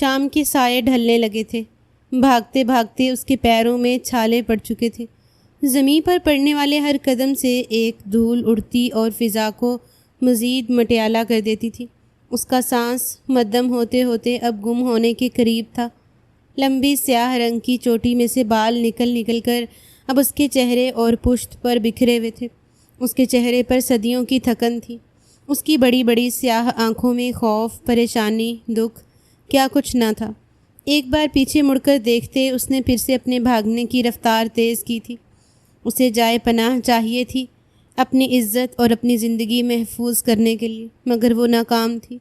شام کے سائے ڈھلنے لگے تھے۔ بھاگتے بھاگتے اس کے پیروں میں چھالے پڑ چکے تھے۔ زمین پر پڑنے والے ہر قدم سے ایک دھول اڑتی اور فضا کو مزید مٹیالہ کر دیتی تھی۔ اس کا سانس مدھم ہوتے ہوتے اب گم ہونے کے قریب تھا۔ لمبی سیاہ رنگ کی چوٹی میں سے بال نکل نکل کر اب اس کے چہرے اور پشت پر بکھرے ہوئے تھے۔ اس کے چہرے پر صدیوں کی تھکن تھی۔ اس کی بڑی بڑی سیاہ آنکھوں میں خوف، پریشانی، دکھ، کیا کچھ نہ تھا۔ ایک بار پیچھے مڑ کر دیکھتے اس نے پھر سے اپنے بھاگنے کی رفتار تیز کی تھی۔ اسے جائے پناہ چاہیے تھی اپنی عزت اور اپنی زندگی محفوظ کرنے کے لیے، مگر وہ ناکام تھی۔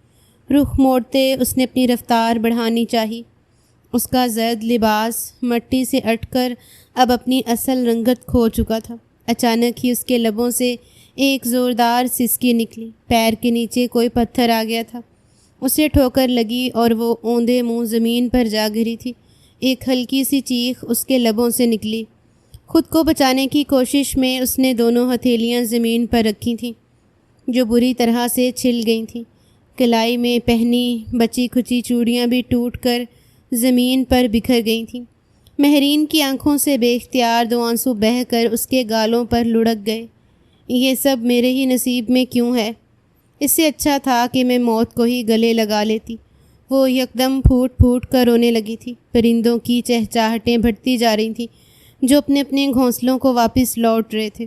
رخ موڑتے اس نے اپنی رفتار بڑھانی چاہی۔ اس کا زرد لباس مٹی سے اٹ کر اب اپنی اصل رنگت کھو چکا تھا۔ اچانک ہی اس کے لبوں سے ایک زوردار سسکی نکلی۔ پیر کے نیچے کوئی پتھر آ گیا تھا۔ اسے ٹھوکر لگی اور وہ اوندھے منہ زمین پر جا گری تھی۔ ایک ہلکی سی چیخ اس کے لبوں سے نکلی۔ خود کو بچانے کی کوشش میں اس نے دونوں ہتھیلیاں زمین پر رکھی تھیں، جو بری طرح سے چھل گئی تھیں۔ کلائی میں پہنی بچی کھچی چوڑیاں بھی ٹوٹ کر زمین پر بکھر گئی تھیں۔ مہرین کی آنکھوں سے بے اختیار دو آنسو بہہ کر اس کے گالوں پر لڑک گئے۔ یہ سب میرے ہی نصیب میں کیوں ہے؟ اس سے اچھا تھا کہ میں موت کو ہی گلے لگا لیتی۔ وہ یکدم پھوٹ پھوٹ کر رونے لگی تھی۔ پرندوں کی چہچاہٹیں بڑھتی جا رہی تھیں جو اپنے اپنے گھونسلوں کو واپس لوٹ رہے تھے۔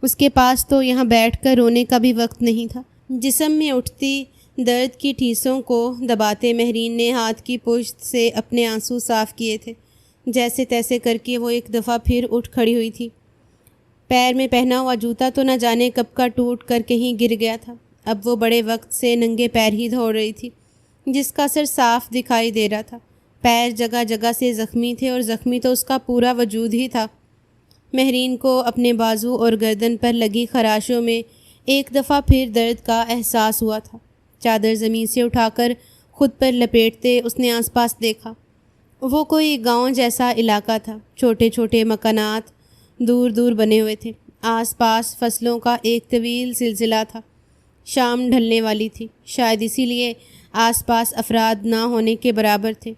اس کے پاس تو یہاں بیٹھ کر رونے کا بھی وقت نہیں تھا۔ جسم میں اٹھتی درد کی ٹھیسوں کو دباتے مہرین نے ہاتھ کی پشت سے اپنے آنسو صاف کیے تھے۔ جیسے تیسے کر کے وہ ایک دفعہ پھر اٹھ کھڑی ہوئی تھی۔ پیر میں پہنا ہوا جوتا تو نہ جانے کب کا ٹوٹ کر کہیں گر گیا تھا۔ اب وہ بڑے وقت سے ننگے پیر ہی دوڑ رہی تھی، جس کا اثر صاف دکھائی دے رہا تھا۔ پیر جگہ جگہ سے زخمی تھے اور زخمی تو اس کا پورا وجود ہی تھا۔ مہرین کو اپنے بازو اور گردن پر لگی خراشوں میں ایک دفعہ پھر درد کا احساس ہوا تھا۔ چادر زمین سے اٹھا کر خود پر لپیٹتے اس نے آس پاس دیکھا۔ وہ کوئی گاؤں جیسا علاقہ تھا۔ چھوٹے چھوٹے مکانات دور دور بنے ہوئے تھے۔ آس پاس فصلوں کا ایک طویل سلسلہ تھا۔ شام ڈھلنے والی تھی، شاید اسی لیے آس پاس افراد نہ ہونے کے برابر تھے،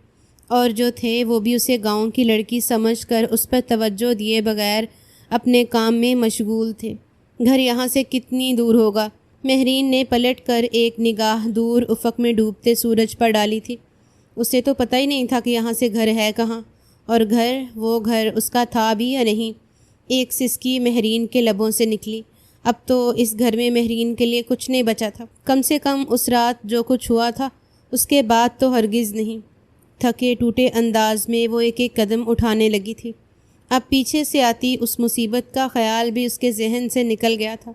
اور جو تھے وہ بھی اسے گاؤں کی لڑکی سمجھ کر اس پر توجہ دیے بغیر اپنے کام میں مشغول تھے۔ گھر یہاں سے کتنی دور ہوگا؟ مہرین نے پلٹ کر ایک نگاہ دور افق میں ڈوبتے سورج پر ڈالی تھی۔ اسے تو پتہ ہی نہیں تھا کہ یہاں سے گھر ہے کہاں، اور وہ گھر اس کا تھا بھی یا نہیں۔ ایک سسکی مہرین کے لبوں سے نکلی۔ اب تو اس گھر میں مہرین کے لیے کچھ نہیں بچا تھا، کم سے کم اس رات جو کچھ ہوا تھا اس کے بعد تو ہرگز نہیں۔ تھکے ٹوٹے انداز میں وہ ایک ایک قدم اٹھانے لگی تھی۔ اب پیچھے سے آتی اس مصیبت کا خیال بھی اس کے ذہن سے نکل گیا تھا،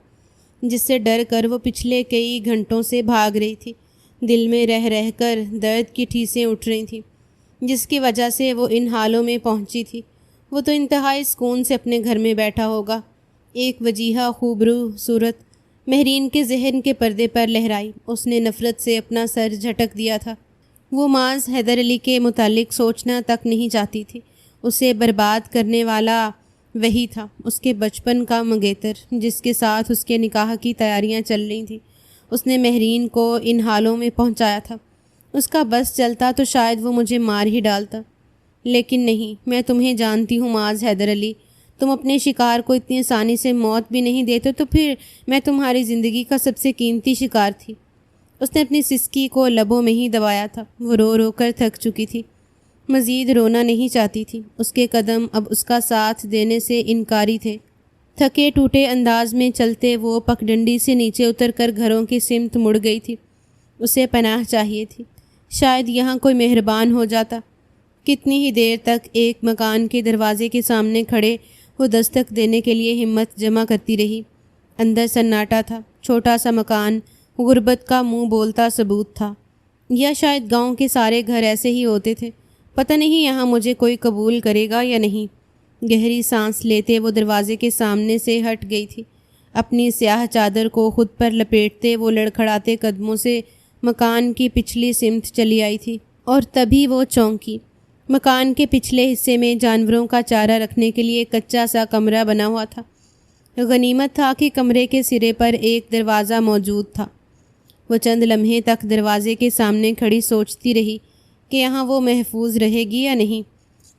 جس سے ڈر کر وہ پچھلے کئی گھنٹوں سے بھاگ رہی تھی۔ دل میں رہ رہ کر درد کی ٹھیسیں اٹھ رہی تھیں، جس کی وجہ سے وہ ان حالوں میں پہنچی تھی۔ وہ تو انتہائی سکون سے اپنے گھر میں بیٹھا ہوگا۔ ایک وجیہہ خوبرو صورت مہرین کے ذہن کے پردے پر لہرائی۔ اس نے نفرت سے اپنا سر جھٹک دیا تھا۔ وہ معاذ حیدر علی کے متعلق سوچنا تک نہیں چاہتی تھی۔ اسے برباد کرنے والا وہی تھا، اس کے بچپن کا منگیتر، جس کے ساتھ اس کے نکاح کی تیاریاں چل رہی تھیں۔ اس نے مہرین کو ان حالوں میں پہنچایا تھا۔ اس کا بس چلتا تو شاید وہ مجھے مار ہی ڈالتا، لیکن نہیں۔ میں تمہیں جانتی ہوں معاذ حیدر علی، تم اپنے شکار کو اتنی آسانی سے موت بھی نہیں دیتے، تو پھر میں تمہاری زندگی کا سب سے قیمتی شکار تھی۔ اس نے اپنی سسکی کو لبوں میں ہی دبایا تھا۔ وہ رو رو کر تھک چکی تھی، مزید رونا نہیں چاہتی تھی۔ اس کے قدم اب اس کا ساتھ دینے سے انکاری تھے۔ تھکے ٹوٹے انداز میں چلتے وہ پگڈنڈی سے نیچے اتر کر گھروں کی سمت مڑ گئی تھی۔ اسے پناہ چاہیے تھی، شاید یہاں کوئی مہربان ہو جاتا۔ کتنی ہی دیر تک ایک مکان کے دروازے کے سامنے کھڑے وہ دستک دینے کے لیے ہمت جمع کرتی رہی۔ اندر سناٹا تھا۔ چھوٹا سا مکان غربت کا منہ بولتا ثبوت تھا، یا شاید گاؤں کے سارے گھر ایسے ہی ہوتے تھے۔ پتہ نہیں یہاں مجھے کوئی قبول کرے گا یا نہیں۔ گہری سانس لیتے وہ دروازے کے سامنے سے ہٹ گئی تھی۔ اپنی سیاہ چادر کو خود پر لپیٹتے وہ لڑکھڑاتے قدموں سے مکان کی پچھلی سمت چلی آئی تھی، اور تبھی وہ چونکی۔ مکان کے پچھلے حصے میں جانوروں کا چارہ رکھنے کے لیے کچا سا کمرہ بنا ہوا تھا۔ غنیمت تھا کہ کمرے کے سرے پر ایک دروازہ موجود تھا۔ وہ چند لمحے تک دروازے کے سامنے کھڑی سوچتی رہی کہ یہاں وہ محفوظ رہے گی یا نہیں۔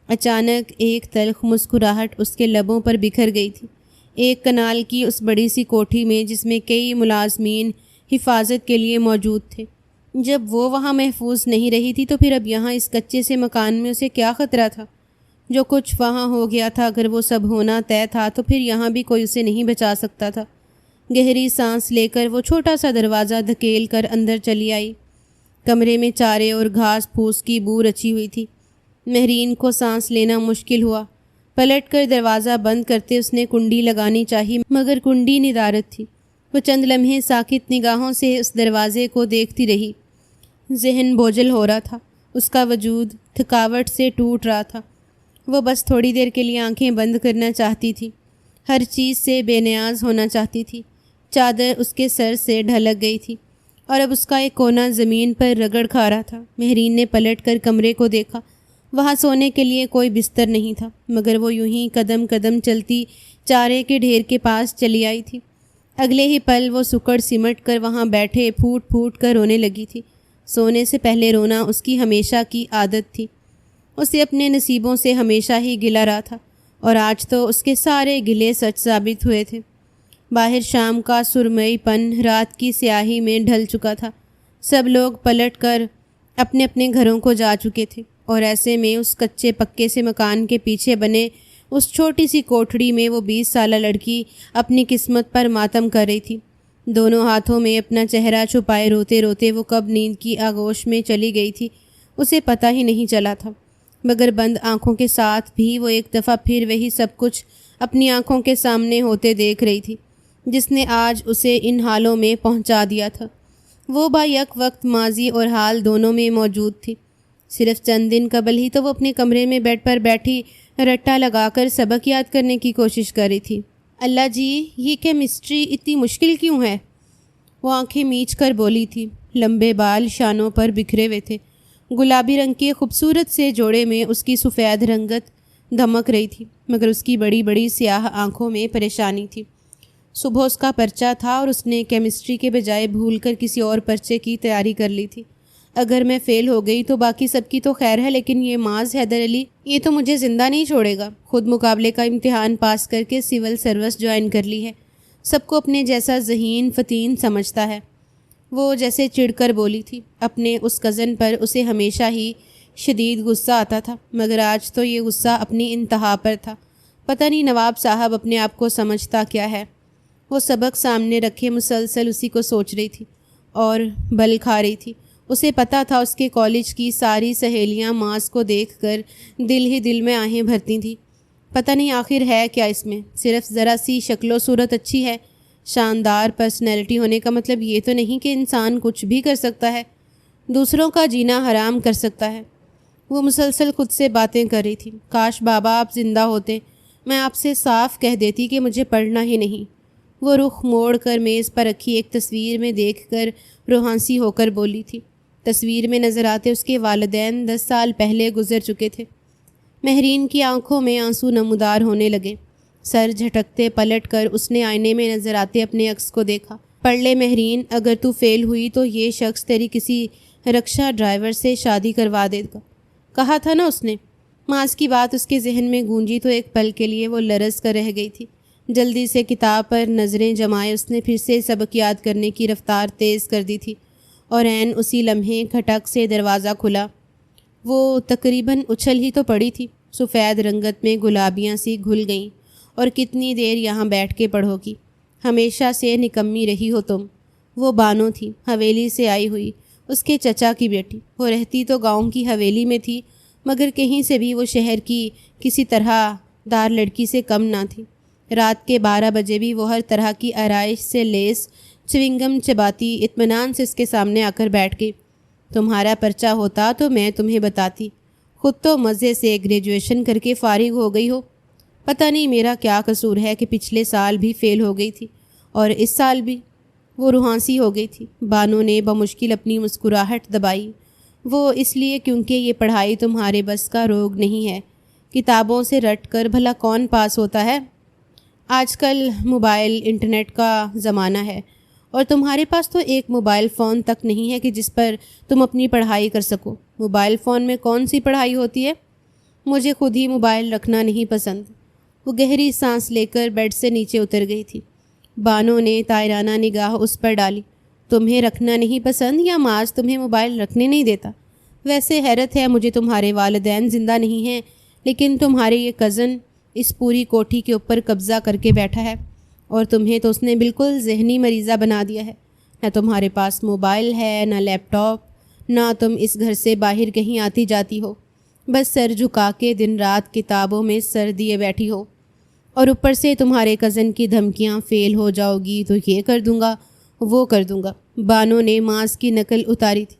اچانک ایک تلخ مسکراہٹ اس کے لبوں پر بکھر گئی تھی۔ ایک کنال کی اس بڑی سی کوٹھی میں جس میں کئی ملازمین حفاظت کے لیے موجود تھے، جب وہ وہاں محفوظ نہیں رہی تھی تو پھر اب یہاں اس کچے سے مکان میں اسے کیا خطرہ تھا؟ جو کچھ وہاں ہو گیا تھا، اگر وہ سب ہونا طے تھا تو پھر یہاں بھی کوئی اسے نہیں بچا سکتا تھا۔ گہری سانس لے کر وہ چھوٹا سا دروازہ دھکیل کر اندر چلی آئی۔ کمرے میں چارے اور گھاس پھوس کی بو رچی ہوئی تھی۔ مہرین کو سانس لینا مشکل ہوا۔ پلٹ کر دروازہ بند کرتے اس نے کنڈی لگانی چاہی، مگر کنڈی ندارت تھی۔ وہ چند لمحے ساکت نگاہوں سے اس دروازے کو دیکھتی رہی۔ ذہن بوجھل ہو رہا تھا، اس کا وجود تھکاوٹ سے ٹوٹ رہا تھا۔ وہ بس تھوڑی دیر کے لیے آنکھیں بند کرنا چاہتی تھی، ہر چیز سے بے نیاز ہونا چاہتی تھی۔ چادر اس کے سر سے ڈھلک گئی تھی اور اب اس کا ایک کونا زمین پر رگڑ کھا رہا تھا۔ مہرین نے پلٹ کر کمرے کو دیکھا۔ وہاں سونے کے لیے کوئی بستر نہیں تھا، مگر وہ یوں ہی قدم قدم چلتی چارے کے ڈھیر کے پاس چلی آئی تھی۔ اگلے ہی پل وہ سکڑ سمٹ کر وہاں بیٹھے پھوٹ پھوٹ کر رونے لگی تھی۔ سونے سے پہلے رونا اس کی ہمیشہ کی عادت تھی۔ اسے اپنے نصیبوں سے ہمیشہ ہی گلہ رہا تھا، اور آج تو اس کے سارے گلے سچ ثابت ہوئے تھے۔ باہر شام کا سرمئی پن رات کی سیاہی میں ڈھل چکا تھا۔ سب لوگ پلٹ کر اپنے اپنے گھروں کو جا چکے تھے، اور ایسے میں اس کچے پکے سے مکان کے پیچھے بنے اس چھوٹی سی کوٹھڑی میں وہ 20 سالہ لڑکی اپنی قسمت پر ماتم کر رہی تھی۔ دونوں ہاتھوں میں اپنا چہرہ چھپائے روتے روتے وہ کب نیند کی آغوش میں چلی گئی تھی اسے پتہ ہی نہیں چلا تھا، مگر بند آنکھوں کے ساتھ بھی وہ ایک دفعہ پھر وہی سب کچھ اپنی آنکھوں کے سامنے ہوتے دیکھ رہی تھی جس نے آج اسے ان حالوں میں پہنچا دیا تھا۔ وہ با یک وقت ماضی اور حال دونوں میں موجود تھی۔ صرف چند دن قبل ہی تو وہ اپنے کمرے میں بیڈ پر بیٹھی رٹا لگا کر سبق یاد کرنے کی کوشش کر رہی تھی۔ اللہ جی، یہ کیمسٹری اتنی مشکل کیوں ہے؟ وہ آنکھیں میچ کر بولی تھی۔ لمبے بال شانوں پر بکھرے ہوئے تھے۔ گلابی رنگ کے خوبصورت سے جوڑے میں اس کی سفید رنگت دھمک رہی تھی، مگر اس کی بڑی بڑی سیاہ آنکھوں میں پریشانی تھی۔ صبح اس کا پرچہ تھا اور اس نے کیمسٹری کے بجائے بھول کر کسی اور پرچے کی تیاری کر لی تھی۔ اگر میں فیل ہو گئی تو باقی سب کی تو خیر ہے، لیکن یہ معاذ حیدر علی، یہ تو مجھے زندہ نہیں چھوڑے گا۔ خود مقابلے کا امتحان پاس کر کے سول سروس جوائن کر لی ہے، سب کو اپنے جیسا ذہین فتین سمجھتا ہے۔ وہ جیسے چڑھ کر بولی تھی۔ اپنے اس کزن پر اسے ہمیشہ ہی شدید غصہ آتا تھا، مگر آج تو یہ غصہ اپنی انتہا پر تھا۔ پتہ نہیں نواب صاحب اپنے آپ کو سمجھتا کیا ہے۔ وہ سبق سامنے رکھے مسلسل اسی کو سوچ رہی تھی اور بل کھا رہی تھی۔ اسے پتہ تھا اس کے کالج کی ساری سہیلیاں ماس کو دیکھ کر دل ہی دل میں آہیں بھرتی تھیں۔ پتہ نہیں آخر ہے کیا اس میں، صرف ذرا سی شکل و صورت اچھی ہے۔ شاندار پرسنالٹی ہونے کا مطلب یہ تو نہیں کہ انسان کچھ بھی کر سکتا ہے، دوسروں کا جینا حرام کر سکتا ہے۔ وہ مسلسل خود سے باتیں کر رہی تھی۔ کاش بابا آپ زندہ ہوتے، میں آپ سے صاف کہہ دیتی کہ مجھے پڑھنا ہی نہیں۔ وہ رخ موڑ کر میز پر رکھی ایک تصویر میں دیکھ کر روحانسی ہو کر بولی تھی۔ تصویر میں نظر آتے اس کے والدین 10 سال پہلے گزر چکے تھے۔ مہرین کی آنکھوں میں آنسو نمودار ہونے لگے۔ سر جھٹکتے پلٹ کر اس نے آئینے میں نظر آتے اپنے عکس کو دیکھا۔ پڑھ لے مہرین، اگر تو فیل ہوئی تو یہ شخص تیری کسی رکشہ ڈرائیور سے شادی کروا دے گا، کہا تھا نا اس نے۔ معاذ کی بات اس کے ذہن میں گونجی تو ایک پل کے لیے وہ لرز کر رہ گئی تھی۔ جلدی سے کتاب پر نظریں جمائے اس نے پھر سے سبق یاد کرنے کی رفتار تیز کر دی تھی، اور عین اسی لمحے کھٹک سے دروازہ کھلا۔ وہ تقریباً اچھل ہی تو پڑی تھی۔ سفید رنگت میں گلابیاں سی گھل گئیں۔ اور کتنی دیر یہاں بیٹھ کے پڑھو گی؟ ہمیشہ سے نکمی رہی ہو تم۔ وہ بانو تھی، حویلی سے آئی ہوئی، اس کے چچا کی بیٹی۔ وہ رہتی تو گاؤں کی حویلی میں تھی، مگر کہیں سے بھی وہ شہر کی کسی طرح دار لڑکی سے کم نہ تھی۔ رات کے 12 بجے بھی وہ ہر طرح کی آرائش سے لیس چوئنگم چباتی اطمینان سے اس کے سامنے آ کر بیٹھ گئی۔ تمہارا پرچہ ہوتا تو میں تمہیں بتاتی، خود تو مزے سے گریجویشن کر کے فارغ ہو گئی ہو۔ پتہ نہیں میرا کیا قصور ہے کہ پچھلے سال بھی فیل ہو گئی تھی اور اس سال بھی۔ وہ روحانسی ہو گئی تھی۔ بانو نے بمشکل اپنی مسکراہٹ دبائی۔ وہ اس لیے کیونکہ یہ پڑھائی تمہارے بس کا روگ نہیں ہے۔ کتابوں سے رٹ کر بھلا کون پاس ہوتا ہے؟ آج کل موبائل انٹرنیٹ کا زمانہ ہے، اور تمہارے پاس تو ایک موبائل فون تک نہیں ہے کہ جس پر تم اپنی پڑھائی کر سکو۔ موبائل فون میں کون سی پڑھائی ہوتی ہے؟ مجھے خود ہی موبائل رکھنا نہیں پسند۔ وہ گہری سانس لے کر بیڈ سے نیچے اتر گئی تھی۔ بانو نے طائرانہ نگاہ اس پر ڈالی۔ تمہیں رکھنا نہیں پسند یا معاذ تمہیں موبائل رکھنے نہیں دیتا؟ ویسے حیرت ہے مجھے، تمہارے والدین زندہ نہیں ہیں لیکن تمہارے یہ کزن اس پوری کوٹھی کے اوپر قبضہ کر کے بیٹھا ہے، اور تمہیں تو اس نے بالکل ذہنی مریضہ بنا دیا ہے۔ نہ تمہارے پاس موبائل ہے، نہ لیپ ٹاپ، نہ تم اس گھر سے باہر کہیں آتی جاتی ہو، بس سر جھکا کے دن رات کتابوں میں سر دیے بیٹھی ہو، اور اوپر سے تمہارے کزن کی دھمکیاں، فیل ہو جاؤ گی تو یہ کر دوں گا، وہ کر دوں گا۔ بانو نے معاذ کی نقل اتاری تھی۔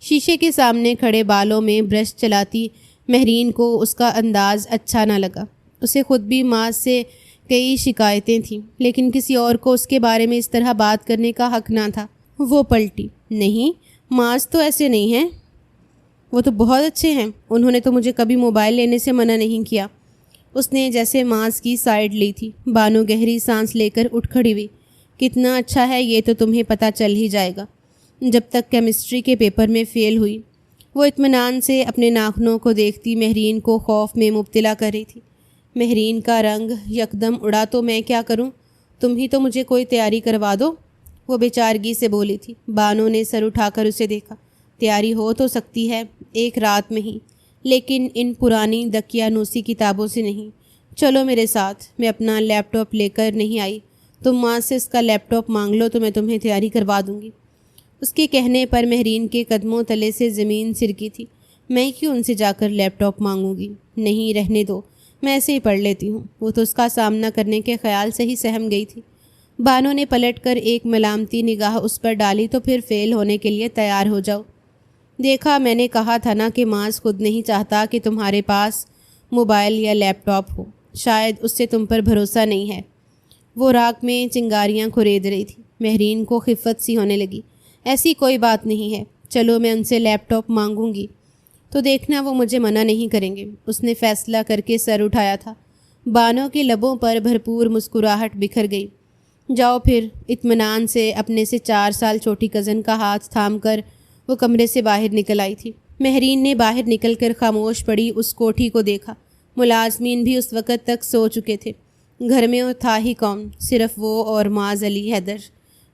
شیشے کے سامنے کھڑے بالوں میں برش چلاتی مہرین کو اس کا انداز اچھا نہ لگا۔ اسے خود بھی معاذ سے کئی شکایتیں تھیں، لیکن کسی اور کو اس کے بارے میں اس طرح بات کرنے کا حق نہ تھا۔ وہ پلٹی، نہیں معاذ تو ایسے نہیں ہیں، وہ تو بہت اچھے ہیں، انہوں نے تو مجھے کبھی موبائل لینے سے منع نہیں کیا۔ اس نے جیسے معاذ کی سائیڈ لی تھی۔ بانو گہری سانس لے کر اٹھ کھڑی ہوئی۔ کتنا اچھا ہے یہ تو تمہیں پتہ چل ہی جائے گا جب تک کیمسٹری کے پیپر میں فیل ہوئی۔ وہ اطمینان سے اپنے ناخنوں کو دیکھتی مہرین کو خوف میں مبتلا کر رہی تھی۔ مہرین کا رنگ یکدم اڑا۔ تو میں کیا کروں؟ تم ہی تو مجھے کوئی تیاری کروا دو، وہ بیچارگی سے بولی تھی۔ بانو نے سر اٹھا کر اسے دیکھا۔ تیاری ہو تو سکتی ہے، ایک رات میں ہی، لیکن ان پرانی دقیانوسی کتابوں سے نہیں۔ چلو میرے ساتھ، میں اپنا لیپ ٹاپ لے کر نہیں آئی، تم ماں سے اس کا لیپ ٹاپ مانگ لو تو میں تمہیں تیاری کروا دوں گی۔ اس کے کہنے پر مہرین کے قدموں تلے سے زمین سرکی تھی۔ میں کیوں ان سے جا کر لیپ ٹاپ مانگوں گی؟ نہیں، رہنے دو، میں ایسے ہی پڑھ لیتی ہوں۔ وہ تو اس کا سامنا کرنے کے خیال سے ہی سہم گئی تھی۔ بانو نے پلٹ کر ایک ملامتی نگاہ اس پر ڈالی۔ تو پھر فیل ہونے کے لیے تیار ہو جاؤ۔ دیکھا، میں نے کہا تھا نا کہ معاذ خود نہیں چاہتا کہ تمہارے پاس موبائل یا لیپ ٹاپ ہو، شاید اس سے تم پر بھروسہ نہیں ہے۔ وہ راک میں چنگاریاں کھرید رہی تھی۔ مہرین کو خفت سی ہونے لگی۔ ایسی کوئی بات نہیں ہے، چلو میں ان سے لیپ ٹاپ مانگوں گی تو دیکھنا وہ مجھے منع نہیں کریں گے، اس نے فیصلہ کر کے سر اٹھایا تھا۔ بانو کے لبوں پر بھرپور مسکراہٹ بکھر گئی۔ جاؤ پھر، اطمینان سے اپنے سے 4 سال چھوٹی کزن کا ہاتھ تھام کر وہ کمرے سے باہر نکل آئی تھی۔ مہرین نے باہر نکل کر خاموش پڑی اس کوٹھی کو دیکھا۔ ملازمین بھی اس وقت تک سو چکے تھے۔ گھر میں وہ تھا ہی کون؟ صرف وہ اور معاذ علی حیدر،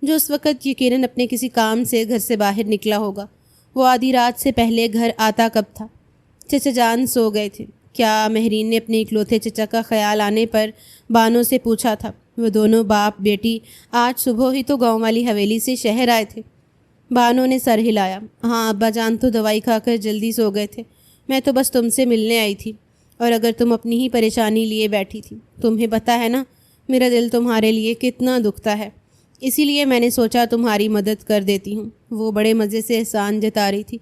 جو اس وقت یقیناً اپنے کسی کام سے گھر سے باہر نکلا ہوگا۔ وہ آدھی رات سے پہلے گھر آتا کب تھا؟ چچا جان سو گئے تھے کیا؟ مہرین نے اپنے اکلوتے چچا کا خیال آنے پر بانو سے پوچھا تھا۔ وہ دونوں باپ بیٹی آج صبح ہی تو گاؤں والی حویلی سے شہر آئے تھے۔ بانو نے سر ہلایا۔ ہاں، ابا جان تو دوائی کھا کر جلدی سو گئے تھے، میں تو بس تم سے ملنے آئی تھی، اور اگر تم اپنی ہی پریشانی لیے بیٹھی تھی، تمہیں پتہ ہے نا میرا دل تمہارے لیے کتنا دکھتا ہے، اسی لیے میں نے سوچا تمہاری مدد کر دیتی ہوں۔ وہ بڑے مزے سے احسان جتا رہی تھی،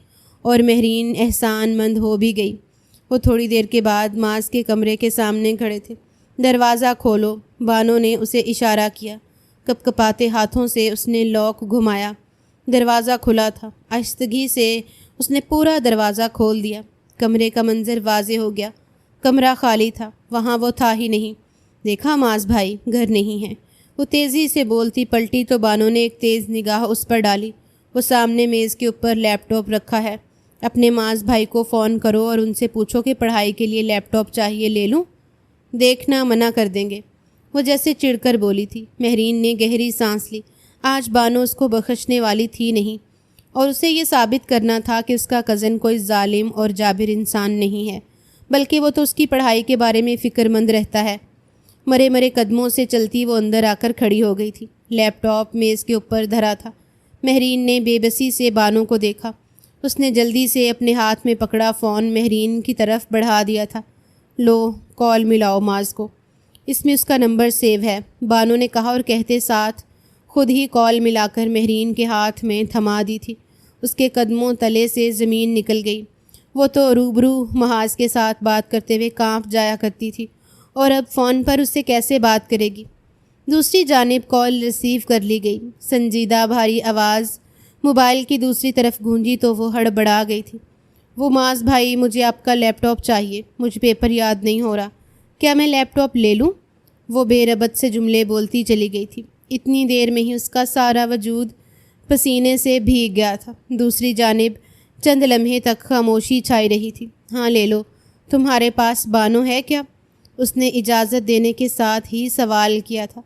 اور مہرین احسان مند ہو بھی گئی۔ وہ تھوڑی دیر کے بعد معاذ کے کمرے کے سامنے کھڑے تھے۔ دروازہ کھولو، بانو نے اسے اشارہ کیا۔ کپ کپاتے ہاتھوں سے اس نے لاک گھمایا۔ دروازہ کھلا تھا۔ آہستگی سے اس نے پورا دروازہ کھول دیا۔ کمرے کا منظر واضح ہو گیا۔ کمرہ خالی تھا، وہاں وہ تھا ہی نہیں۔ دیکھا معاذ بھائی گھر نہیں ہے، وہ تیزی سے بولتی پلٹی تو بانو نے ایک تیز نگاہ اس پر ڈالی۔ وہ سامنے میز کے اوپر لیپ ٹاپ رکھا ہے، اپنے معاذ بھائی کو فون کرو اور ان سے پوچھو کہ پڑھائی کے لیے لیپ ٹاپ چاہیے، لے لوں؟ دیکھنا منع کر دیں گے، وہ جیسے چڑ کر بولی تھی۔ مہرین نے گہری سانس لی۔ آج بانو اس کو بخشنے والی تھی نہیں، اور اسے یہ ثابت کرنا تھا کہ اس کا کزن کوئی ظالم اور جابر انسان نہیں ہے، بلکہ وہ تو اس کی پڑھائی کے بارے میں فکر مند رہتا ہے۔ مرے مرے قدموں سے چلتی وہ اندر آ کر کھڑی ہو گئی تھی۔ لیپ ٹاپ میز کے اوپر دھرا تھا۔ مہرین نے بے بسی سے بانو کو دیکھا۔ اس نے جلدی سے اپنے ہاتھ میں پکڑا فون مہرین کی طرف بڑھا دیا تھا۔ لو، کال ملاؤ معاذ کو، اس میں اس کا نمبر سیو ہے، بانو نے کہا، اور کہتے ساتھ خود ہی کال ملا کر مہرین کے ہاتھ میں تھما دی تھی۔ اس کے قدموں تلے سے زمین نکل گئی۔ وہ تو روبرو محاذ کے ساتھ بات کرتے ہوئے کانپ جایا کرتی تھی، اور اب فون پر اس سے کیسے بات کرے گی؟ دوسری جانب کال ریسیو کر لی گئی۔ سنجیدہ بھاری آواز موبائل کی دوسری طرف گونجی تو وہ ہڑبڑا گئی تھی۔ وہ معاذ بھائی، مجھے آپ کا لیپ ٹاپ چاہیے، مجھے پیپر یاد نہیں ہو رہا، کیا میں لیپ ٹاپ لے لوں؟ وہ بے ربط سے جملے بولتی چلی گئی تھی۔ اتنی دیر میں ہی اس کا سارا وجود پسینے سے بھیگ گیا تھا۔ دوسری جانب چند لمحے تک خاموشی چھائی رہی تھی۔ ہاں لے لو، تمہارے پاس بانو ہے کیا؟ اس نے اجازت دینے کے ساتھ ہی سوال کیا تھا۔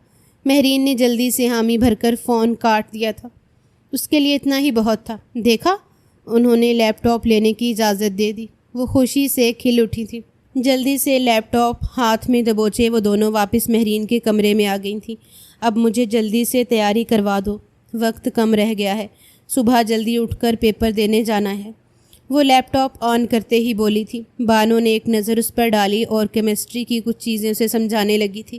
مہرین نے جلدی سے حامی بھر کر فون کاٹ دیا تھا۔ اس کے لیے اتنا ہی بہت تھا۔ دیکھا؟ انہوں نے لیپ ٹاپ لینے کی اجازت دے دی۔ وہ خوشی سے کھل اٹھی تھی۔ جلدی سے لیپ ٹاپ ہاتھ میں دبوچے وہ دونوں واپس مہرین کے کمرے میں آ گئی تھیں۔ اب مجھے جلدی سے تیاری کروا دو، وقت کم رہ گیا ہے، صبح جلدی اٹھ کر پیپر دینے جانا ہے۔ وہ لیپ ٹاپ آن کرتے ہی بولی تھی۔ بانو نے ایک نظر اس پر ڈالی اور کیمسٹری کی کچھ چیزیں اسے سمجھانے لگی تھی۔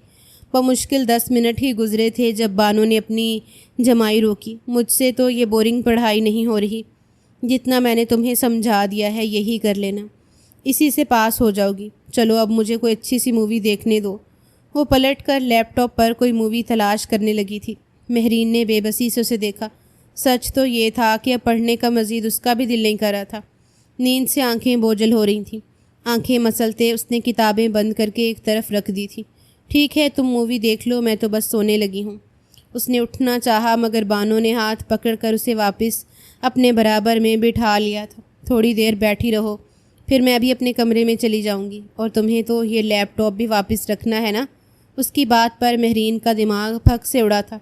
بمشکل 10 منٹ ہی گزرے تھے جب بانو نے اپنی جمائی روکی۔ مجھ سے تو یہ بورنگ پڑھائی نہیں ہو رہی، جتنا میں نے تمہیں سمجھا دیا ہے یہی کر لینا، اسی سے پاس ہو جاؤ گی۔ چلو اب مجھے کوئی اچھی سی مووی دیکھنے دو۔ وہ پلٹ کر لیپ ٹاپ پر کوئی مووی تلاش کرنے لگی تھی۔ مہرین نے بے بسی سے اسے دیکھا۔ سچ تو یہ تھا کہ اب پڑھنے کا مزید اس کا بھی دل نہیں کر رہا تھا۔ نیند سے آنکھیں بوجھل ہو رہی تھیں۔ آنکھیں مسلتے اس نے کتابیں بند کر کے ایک طرف رکھ دی تھی۔ ٹھیک ہے تم مووی دیکھ لو، میں تو بس سونے لگی ہوں۔ اس نے اٹھنا چاہا مگر بانو نے ہاتھ پکڑ کر اسے واپس اپنے برابر میں بٹھا لیا تھا۔ تھوڑی دیر بیٹھی رہو، پھر میں ابھی اپنے کمرے میں چلی جاؤں گی، اور تمہیں تو یہ لیپ ٹاپ بھی واپس رکھنا ہے نا؟ اس کی بات پر مہرین کا دماغ پھک سے اڑا تھا۔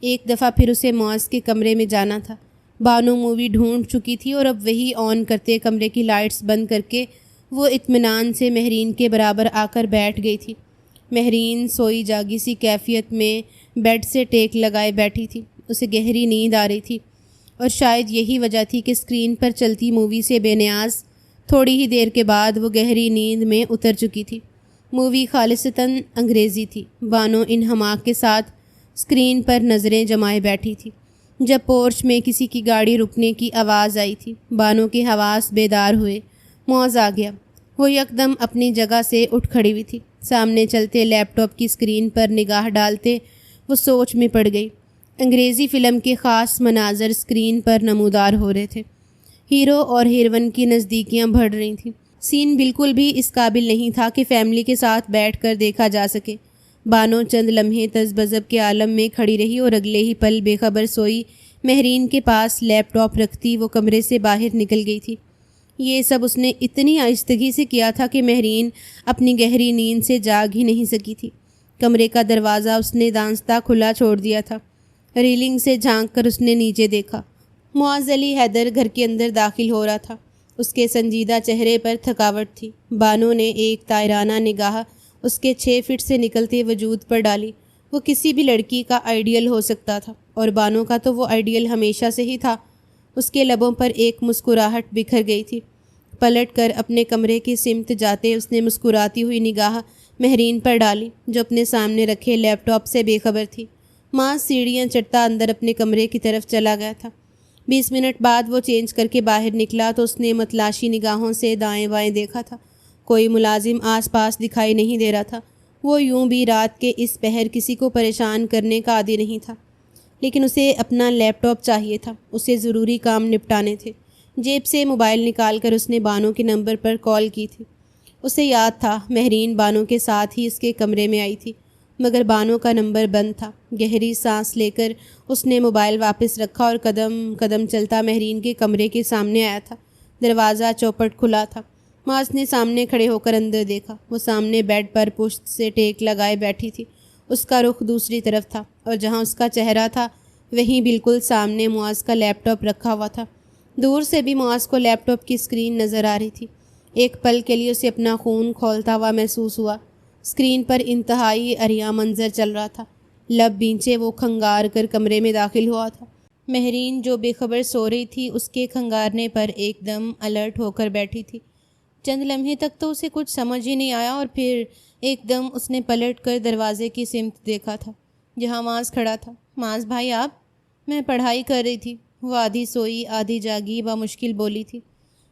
ایک دفعہ پھر اسے معاذ کے کمرے میں جانا تھا۔ بانو مووی ڈھونڈ چکی تھی اور اب وہی آن کرتے کمرے کی لائٹس بند کر کے وہ اطمینان سے مہرین کے برابر آ کر بیٹھ گئی تھی۔ مہرین سوئی جاگی سی کیفیت میں بیڈ سے ٹیک لگائے بیٹھی تھی۔ اسے گہری نیند آ رہی تھی، اور شاید یہی وجہ تھی کہ اسکرین پر چلتی مووی سے بے نیاز تھوڑی ہی دیر کے بعد وہ گہری نیند میں اتر چکی تھی۔ مووی خالصتاً انگریزی تھی۔ بانو انہماک کے ساتھ اسکرین پر نظریں جمائے بیٹھی تھی جب پورچ میں کسی کی گاڑی رکنے کی آواز آئی تھی۔ بانو کے حواس بیدار ہوئے۔ معاذ آ گیا۔ وہ یکدم اپنی جگہ سے اٹھ کھڑی ہوئی تھی۔ سامنے چلتے لیپ ٹاپ کی اسکرین پر نگاہ ڈالتے وہ سوچ میں پڑ گئی۔ انگریزی فلم کے خاص مناظر اسکرین پر نمودار ہو رہے تھے۔ ہیرو اور ہیروئن کی نزدیکیاں بڑھ رہی تھیں۔ سین بالکل بھی اس قابل نہیں تھا کہ فیملی کے ساتھ بیٹھ کر دیکھا جا سکے۔ بانو چند لمحے تذبذب کے عالم میں کھڑی رہی اور اگلے ہی پل بے خبر سوئی مہرین کے پاس لیپ ٹاپ رکھتی وہ کمرے سے باہر نکل گئی تھی۔ یہ سب اس نے اتنی آہستگی سے کیا تھا کہ مہرین اپنی گہری نیند سے جاگ ہی نہیں سکی تھی۔ کمرے کا دروازہ اس نے دانستہ کھلا چھوڑ دیا تھا۔ ریلنگ سے جھانک کر اس نے نیچے دیکھا۔ معاذ علی حیدر گھر کے اندر داخل ہو رہا تھا۔ اس کے سنجیدہ چہرے پر تھکاوٹ تھی۔ بانو نے ایک طائرانہ نگاہ اس کے 6 فٹ سے نکلتے وجود پر ڈالی۔ وہ کسی بھی لڑکی کا آئیڈیل ہو سکتا تھا، اور بانو کا تو وہ آئیڈیل ہمیشہ سے ہی تھا۔ اس کے لبوں پر ایک مسکراہٹ بکھر گئی تھی۔ پلٹ کر اپنے کمرے کی سمت جاتے اس نے مسکراتی ہوئی نگاہ مہرین پر ڈالی، جو اپنے سامنے رکھے لیپ ٹاپ سے بے خبر تھی۔ ماں سیڑھیاں چڑھتا اندر اپنے کمرے کی طرف چلا گیا تھا۔ 20 منٹ بعد وہ چینج کر کے باہر نکلا تو اس نے متلاشی نگاہوں سے دائیں بائیں دیکھا تھا۔ کوئی ملازم آس پاس دکھائی نہیں دے رہا تھا۔ وہ یوں بھی رات کے اس پہر کسی کو پریشان کرنے کا عادی نہیں تھا، لیکن اسے اپنا لیپ ٹاپ چاہیے تھا۔ اسے ضروری کام نپٹانے تھے۔ جیب سے موبائل نکال کر اس نے بانو کے نمبر پر کال کی تھی۔ اسے یاد تھا مہرین بانو کے ساتھ ہی اس کے کمرے میں آئی تھی، مگر بانو کا نمبر بند تھا۔ گہری سانس لے کر اس نے موبائل واپس رکھا اور قدم قدم چلتا مہرین کے کمرے کے سامنے آیا تھا۔ دروازہ چوپٹ کھلا تھا۔ معاذ نے سامنے کھڑے ہو کر اندر دیکھا۔ وہ سامنے بیڈ پر پشت سے ٹیک لگائے بیٹھی تھی۔ اس کا رخ دوسری طرف تھا، اور جہاں اس کا چہرہ تھا وہیں بالکل سامنے معاذ کا لیپ ٹاپ رکھا ہوا تھا۔ دور سے بھی معاذ کو لیپ ٹاپ کی اسکرین نظر آ رہی تھی۔ ایک پل کے لیے اسے اپنا خون کھولتا ہوا محسوس ہوا۔ اسکرین پر انتہائی عریاں منظر چل رہا تھا۔ لب بینچے وہ کھنگار کر کمرے میں داخل ہوا تھا۔ مہرین جو بے خبر سو رہی تھی اس کے کھنگارنے پر ایک دم الرٹ ہو کر بیٹھی تھی۔ چند لمحے تک تو اسے کچھ سمجھ ہی نہیں آیا، اور پھر ایک دم اس نے پلٹ کر دروازے کی سمت دیکھا تھا جہاں معاذ کھڑا تھا۔ معاذ بھائی آپ؟ میں پڑھائی کر رہی تھی، وہ آدھی سوئی آدھی جاگی بمشکل بولی تھی۔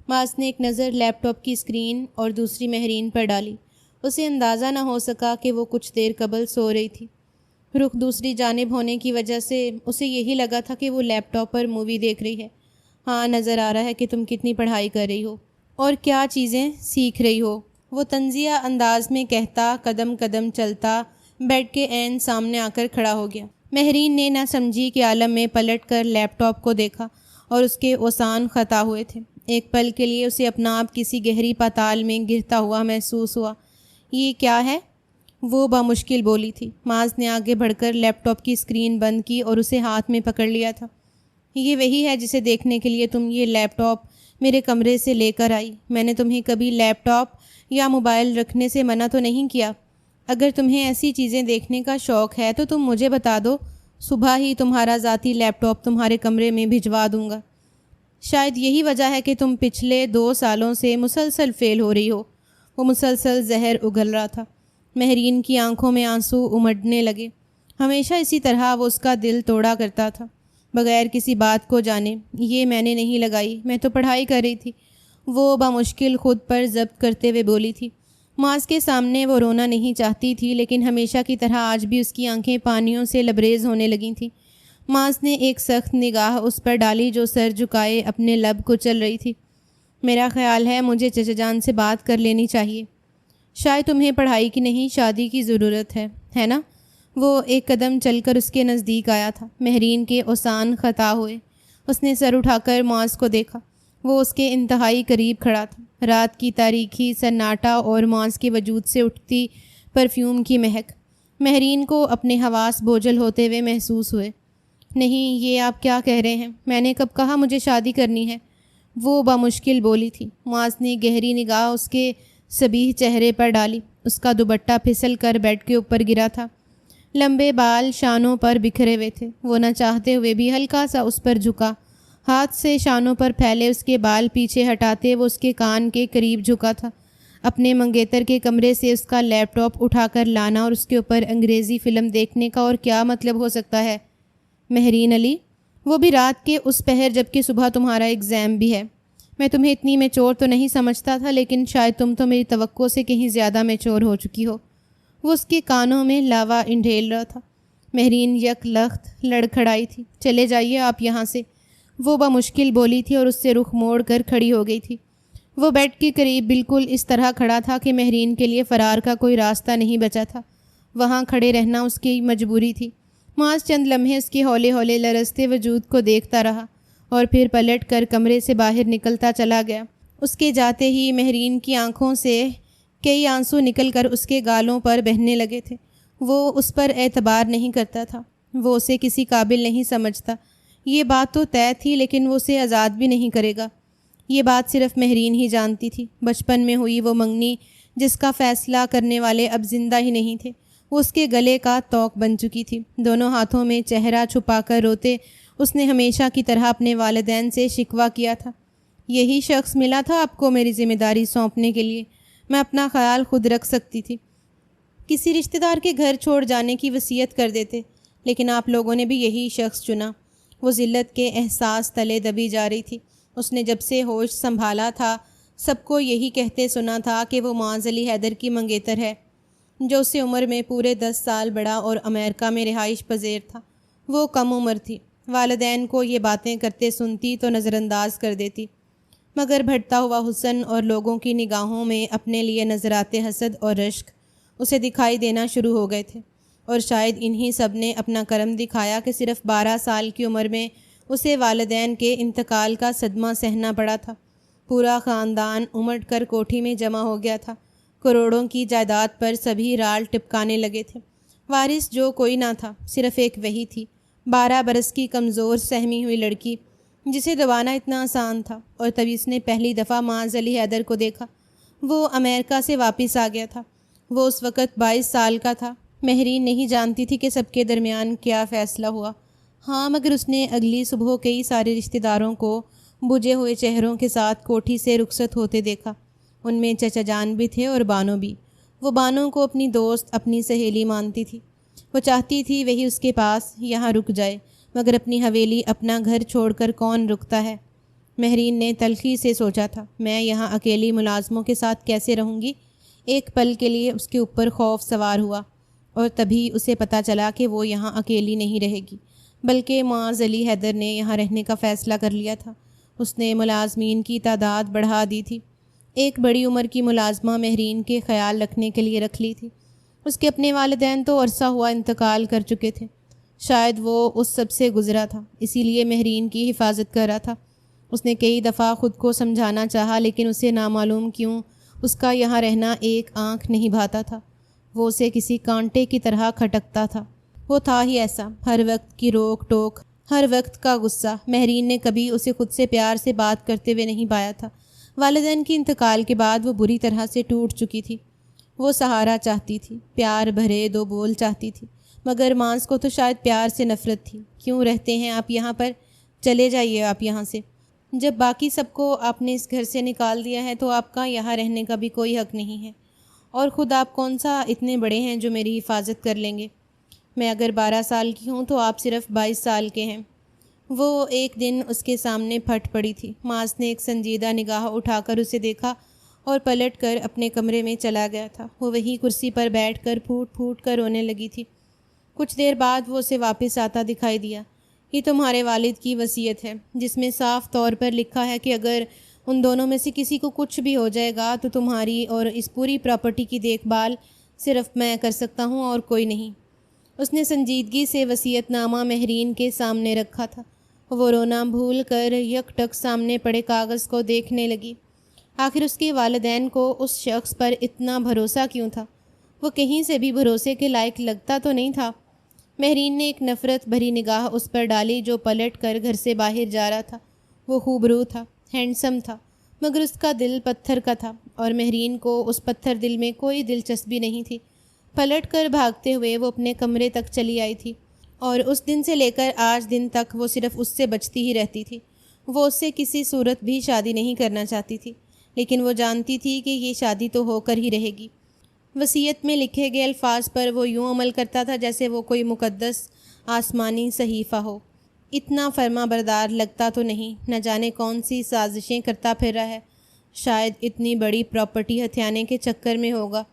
معاذ نے ایک نظر لیپ ٹاپ کی اسکرین اور دوسری مہرین پر ڈالی۔ اسے اندازہ نہ ہو سکا کہ وہ کچھ دیر قبل سو رہی تھی۔ رخ دوسری جانب ہونے کی وجہ سے اسے یہی لگا تھا کہ وہ لیپ ٹاپ پر مووی دیکھ رہی ہے۔ ہاں نظر آ رہا ہے کہ تم کتنی پڑھائی کر رہی ہو اور کیا چیزیں سیکھ رہی ہو، وہ طنزیہ انداز میں کہتا قدم قدم چلتا بیڈ کے عین سامنے آ کر کھڑا ہو گیا۔ مہرین نے نہ سمجھی کے عالم میں پلٹ کر لیپ ٹاپ کو دیکھا اور اس کے اوسان خطا ہوئے تھے۔ ایک پل کے لیے اسے اپنا آپ کسی گہری پاتال میں گرتا ہوا محسوس ہوا۔ یہ کیا ہے؟ وہ بامشکل بولی تھی۔ معاذ نے آگے بڑھ کر لیپ ٹاپ کی اسکرین بند کی اور اسے ہاتھ میں پکڑ لیا تھا۔ یہ وہی ہے جسے دیکھنے کے لیے تم یہ لیپ ٹاپ میرے کمرے سے لے کر آئی؟ میں نے تمہیں کبھی لیپ ٹاپ یا موبائل رکھنے سے منع تو نہیں کیا؟ اگر تمہیں ایسی چیزیں دیکھنے کا شوق ہے تو تم مجھے بتا دو، صبح ہی تمہارا ذاتی لیپ ٹاپ تمہارے کمرے میں بھجوا دوں گا۔ شاید یہی وجہ ہے کہ تم پچھلے 2 سالوں سے مسلسل فیل ہو رہی ہو۔ وہ مسلسل زہر اگل رہا تھا۔ مہرین کی آنکھوں میں آنسو امڈنے لگے۔ ہمیشہ اسی طرح وہ اس کا دل توڑا کرتا تھا، بغیر کسی بات کو جانے۔ یہ میں نے نہیں لگائی، میں تو پڑھائی کر رہی تھی، وہ بامشکل خود پر ضبط کرتے ہوئے بولی تھی۔ معاذ کے سامنے وہ رونا نہیں چاہتی تھی، لیکن ہمیشہ کی طرح آج بھی اس کی آنکھیں پانیوں سے لبریز ہونے لگی تھیں۔ معاذ نے ایک سخت نگاہ اس پر ڈالی جو سر جھکائے اپنے لب کو چل رہی تھی۔ میرا خیال ہے مجھے چچا جان سے بات کر لینی چاہیے۔ شاید تمہیں پڑھائی کی نہیں شادی کی ضرورت ہے نا؟ وہ ایک قدم چل کر اس کے نزدیک آیا تھا۔ مہرین کے اوسان خطا ہوئے۔ اس نے سر اٹھا کر معاذ کو دیکھا۔ وہ اس کے انتہائی قریب کھڑا تھا۔ رات کی تاریکی، سناٹا اور معاذ کے وجود سے اٹھتی پرفیوم کی مہک مہرین کو اپنے حواس بوجھل ہوتے ہوئے محسوس ہوئے۔ نہیں، یہ آپ کیا کہہ رہے ہیں؟ میں نے کب کہا مجھے شادی کرنی ہے؟ وہ بامشکل بولی تھی۔ معاذ نے گہری نگاہ اس کے صبیح چہرے پر ڈالی۔ اس کا دوپٹہ پھسل کر بیڈ کے اوپر گرا تھا۔ لمبے بال شانوں پر بکھرے ہوئے تھے۔ وہ نہ چاہتے ہوئے بھی ہلکا سا اس پر جھکا۔ ہاتھ سے شانوں پر پھیلے اس کے بال پیچھے ہٹاتے وہ اس کے کان کے قریب جھکا تھا۔ اپنے منگیتر کے کمرے سے اس کا لیپ ٹاپ اٹھا کر لانا اور اس کے اوپر انگریزی فلم دیکھنے کا اور کیا مطلب ہو سکتا ہے؟ مہرین علی، وہ بھی رات کے اس پہر جبکہ صبح تمہارا ایگزام بھی ہے۔ میں تمہیں اتنی میچور تو نہیں سمجھتا تھا، لیکن شاید تم تو میری توقع سے کہیں زیادہ میچور ہو چکی ہو۔ وہ اس کے کانوں میں لاوا انڈھیل رہا تھا۔ مہرین یک لخت لڑکھڑائی تھی۔ چلے جائیے آپ یہاں سے، وہ بامشکل بولی تھی اور اس سے رخ موڑ کر کھڑی ہو گئی تھی۔ وہ بیڈ کے قریب بالکل اس طرح کھڑا تھا کہ مہرین کے لیے فرار کا کوئی راستہ نہیں بچا تھا۔ وہاں کھڑے رہنا اس کی مجبوری تھی۔ معاذ چند لمحے اس کے ہولے ہولے لرزتے وجود کو دیکھتا رہا اور پھر پلٹ کر کمرے سے باہر نکلتا چلا گیا۔ اس کے جاتے ہی مہرین کی آنکھوں سے کئی آنسو نکل کر اس کے گالوں پر بہنے لگے تھے۔ وہ اس پر اعتبار نہیں کرتا تھا۔ وہ اسے کسی قابل نہیں سمجھتا۔ یہ بات تو طے تھی، لیکن وہ اسے آزاد بھی نہیں کرے گا۔ یہ بات صرف مہرین ہی جانتی تھی۔ بچپن میں ہوئی وہ منگنی جس کا فیصلہ کرنے والے اب زندہ ہی نہیں تھے، وہ اس کے گلے کا توق بن چکی تھی۔ دونوں ہاتھوں میں چہرہ چھپا کر روتے اس نے ہمیشہ کی طرح اپنے والدین سے شکوہ کیا تھا۔ یہی شخص ملا تھا آپ کو میری ذمہ داری سونپنے کے لیے۔ میں اپنا خیال خود رکھ سکتی تھی، کسی رشتہ دار کے گھر چھوڑ جانے کی وصیت کر دیتے، لیکن آپ لوگوں نے بھی یہی شخص چنا۔ وہ ذلت کے احساس تلے دبی جا رہی تھی۔ اس نے جب سے ہوش سنبھالا تھا سب کو یہی کہتے سنا تھا کہ وہ معاذ علی حیدر کی منگیتر ہے، جو اس سے عمر میں پورے 10 سال بڑا اور امریکہ میں رہائش پذیر تھا۔ وہ کم عمر تھی۔ والدین کو یہ باتیں کرتے سنتی تو نظر انداز کر دیتی، مگر بڑھتا ہوا حسن اور لوگوں کی نگاہوں میں اپنے لیے نظرات حسد اور رشک اسے دکھائی دینا شروع ہو گئے تھے، اور شاید انہی سب نے اپنا کرم دکھایا کہ صرف 12 سال کی عمر میں اسے والدین کے انتقال کا صدمہ سہنا پڑا تھا۔ پورا خاندان امٹ کر کوٹھی میں جمع ہو گیا تھا۔ کروڑوں کی جائیداد پر سبھی رال ٹپکانے لگے تھے۔ وارث جو کوئی نہ تھا، صرف ایک وہی تھی، 12 برس کی کمزور سہمی ہوئی لڑکی جسے دبانا اتنا آسان تھا۔ اور تبھی اس نے پہلی دفعہ معاذ علی حیدر کو دیکھا۔ وہ امریکہ سے واپس آ گیا تھا۔ وہ اس وقت 22 سال کا تھا۔ مہرین نہیں جانتی تھی کہ سب کے درمیان کیا فیصلہ ہوا۔ ہاں، مگر اس نے اگلی صبح کئی سارے رشتہ داروں کو بجھے ہوئے چہروں کے ساتھ کوٹھی سے رخصت ہوتے دیکھا۔ ان میں چچا جان بھی تھے اور بانو بھی۔ وہ بانو کو اپنی دوست، اپنی سہیلی مانتی تھی۔ وہ چاہتی تھی وہی اس کے پاس یہاں رک جائے، مگر اپنی حویلی، اپنا گھر چھوڑ کر کون رکتا ہے؟ مہرین نے تلخی سے سوچا تھا، میں یہاں اکیلی ملازموں کے ساتھ کیسے رہوں گی؟ ایک پل کے لیے اس کے اوپر خوف سوار ہوا، اور تبھی اسے پتہ چلا کہ وہ یہاں اکیلی نہیں رہے گی، بلکہ معاذ علی حیدر نے یہاں رہنے کا فیصلہ کر لیا تھا۔ اس نے ملازمین کی تعداد بڑھا دی تھی۔ ایک بڑی عمر کی ملازمہ مہرین کے خیال رکھنے کے لیے رکھ لی تھی۔ اس کے اپنے والدین تو عرصہ ہوا انتقال کر چکے تھے۔ شاید وہ اس سب سے گزرا تھا، اسی لیے مہرین کی حفاظت کر رہا تھا۔ اس نے کئی دفعہ خود کو سمجھانا چاہا، لیکن اسے نامعلوم کیوں اس کا یہاں رہنا ایک آنکھ نہیں بھاتا تھا۔ وہ اسے کسی کانٹے کی طرح کھٹکتا تھا۔ وہ تھا ہی ایسا، ہر وقت کی روک ٹوک، ہر وقت کا غصہ۔ مہرین نے کبھی اسے خود سے پیار سے بات کرتے ہوئے نہیں پایا تھا۔ والدین کے انتقال کے بعد وہ بری طرح سے ٹوٹ چکی تھی۔ وہ سہارا چاہتی تھی، پیار بھرے دو بول چاہتی تھی، مگر مانس کو تو شاید پیار سے نفرت تھی۔ کیوں رہتے ہیں آپ یہاں پر؟ چلے جائیے آپ یہاں سے۔ جب باقی سب کو آپ نے اس گھر سے نکال دیا ہے تو آپ کا یہاں رہنے کا بھی کوئی حق نہیں ہے، اور خود آپ کون سا اتنے بڑے ہیں جو میری حفاظت کر لیں گے؟ میں اگر 12 سال کی ہوں تو آپ صرف 22 سال کے ہیں۔ وہ ایک دن اس کے سامنے پھٹ پڑی تھی۔ ماس نے ایک سنجیدہ نگاہ اٹھا کر اسے دیکھا اور پلٹ کر اپنے کمرے میں چلا گیا تھا۔ وہ وہی کرسی پر بیٹھ کر پھوٹ پھوٹ کر رونے لگی تھی۔ کچھ دیر بعد وہ اسے واپس آتا دکھائی دیا۔ یہ تمہارے والد کی وصیت ہے، جس میں صاف طور پر لکھا ہے کہ اگر ان دونوں میں سے کسی کو کچھ بھی ہو جائے گا تو تمہاری اور اس پوری پراپرٹی کی دیکھ بھال صرف میں کر سکتا ہوں اور کوئی نہیں۔ اس نے سنجیدگی سے وصیت نامہ مہرین کے سامنے رکھا تھا۔ وہ رونا بھول کر یک ٹک سامنے پڑے کاغذ کو دیکھنے لگی۔ آخر اس کے والدین کو اس شخص پر اتنا بھروسہ کیوں تھا؟ وہ کہیں سے بھی بھروسے کے لائق لگتا تو نہیں تھا۔ مہرین نے ایک نفرت بھری نگاہ اس پر ڈالی جو پلٹ کر گھر سے باہر جا رہا تھا۔ وہ خوبرو تھا، ہینڈسم تھا، مگر اس کا دل پتھر کا تھا، اور مہرین کو اس پتھر دل میں کوئی دلچسپی نہیں تھی۔ پلٹ کر بھاگتے ہوئے وہ اپنے کمرے تک چلی آئی تھی، اور اس دن سے لے کر آج دن تک وہ صرف اس سے بچتی ہی رہتی تھی۔ وہ اس سے کسی صورت بھی شادی نہیں کرنا چاہتی تھی، لیکن وہ جانتی تھی کہ یہ شادی تو ہو کر ہی رہے گی۔ وصیت میں لکھے گئے الفاظ پر وہ یوں عمل کرتا تھا جیسے وہ کوئی مقدس آسمانی صحیفہ ہو۔ اتنا فرما بردار لگتا تو نہیں، نہ جانے کون سی سازشیں کرتا پھر رہا ہے۔ شاید اتنی بڑی پراپرٹی ہتھیانے کے چکر میں ہوگا۔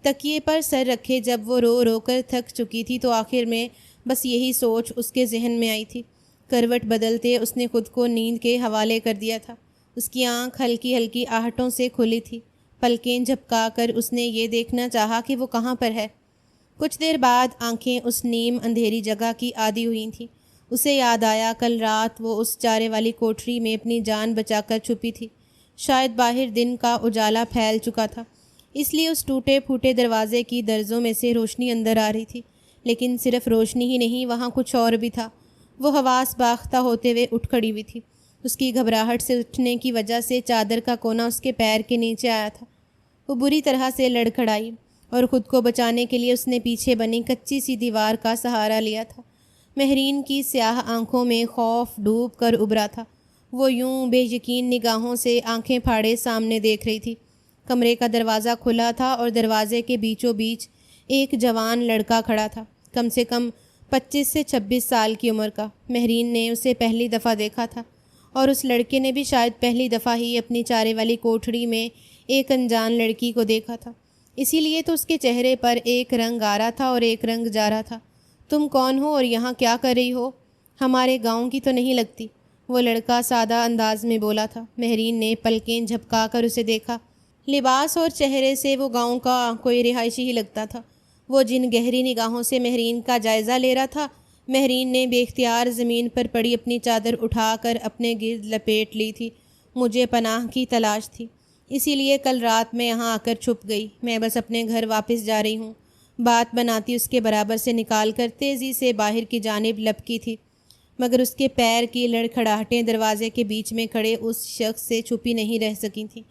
تکیے پر سر رکھے جب وہ رو رو کر تھک چکی تھی تو آخر میں بس یہی سوچ اس کے ذہن میں آئی تھی۔ کروٹ بدلتے اس نے خود کو نیند کے حوالے کر دیا تھا۔ اس کی آنکھ ہلکی ہلکی آہٹوں سے کھلی تھی۔ پلکیں جھپکا کر اس نے یہ دیکھنا چاہا کہ وہ کہاں پر ہے۔ کچھ دیر بعد آنکھیں اس نیم اندھیری جگہ کی عادی ہوئی تھیں۔ اسے یاد آیا کل رات وہ اس چارے والی کوٹری میں اپنی جان بچا کر چھپی تھی۔ شاید باہر دن کا اجالا پھیل چکا تھا، اس لیے اس ٹوٹے پھوٹے دروازے کی درزوں میں سے روشنی اندر آ رہی تھی۔ لیکن صرف روشنی ہی نہیں، وہاں کچھ اور بھی تھا۔ وہ حواس باختہ ہوتے ہوئے اٹھ کھڑی ہوئی تھی۔ اس کی گھبراہٹ سے اٹھنے کی وجہ سے چادر کا کونا اس کے پیر کے نیچے آیا تھا۔ وہ بری طرح سے لڑکھڑائی، اور خود کو بچانے کے لیے اس نے پیچھے بنی کچی سی دیوار کا سہارا لیا تھا۔ مہرین کی سیاہ آنکھوں میں خوف ڈوب کر ابھرا تھا۔ وہ یوں بے یقین نگاہوں سے آنکھیں پھاڑے سامنے دیکھ رہی تھی۔ کمرے کا دروازہ کھلا تھا اور دروازے کے بیچوں بیچ ایک جوان لڑکا کھڑا تھا، کم سے کم 25 سے 26 سال کی عمر کا۔ مہرین نے اسے پہلی دفعہ دیکھا تھا، اور اس لڑکے نے بھی شاید پہلی دفعہ ہی اپنی چارے والی کوٹھڑی میں ایک انجان لڑکی کو دیکھا تھا۔ اسی لیے تو اس کے چہرے پر ایک رنگ آ رہا تھا اور ایک رنگ جا رہا تھا۔ تم کون ہو اور یہاں کیا کر رہی ہو؟ ہمارے گاؤں کی تو نہیں لگتی، وہ لڑکا سادہ انداز میں بولا تھا۔ مہرین نے پلکیں جھپکا کر اسے دیکھا۔ لباس اور چہرے سے وہ گاؤں کا کوئی رہائشی ہی لگتا تھا۔ وہ جن گہری نگاہوں سے مہرین کا جائزہ لے رہا تھا، مہرین نے بے اختیار زمین پر پڑی اپنی چادر اٹھا کر اپنے گرد لپیٹ لی تھی۔ مجھے پناہ کی تلاش تھی، اسی لیے کل رات میں یہاں آ کر چھپ گئی۔ میں بس اپنے گھر واپس جا رہی ہوں، بات بناتی اس کے برابر سے نکال کر تیزی سے باہر کی جانب لپکی تھی، مگر اس کے پیر کی لڑکھڑاہٹیں دروازے کے بیچ میں کھڑے اس شخص سے چھپی نہیں رہ سکی تھیں۔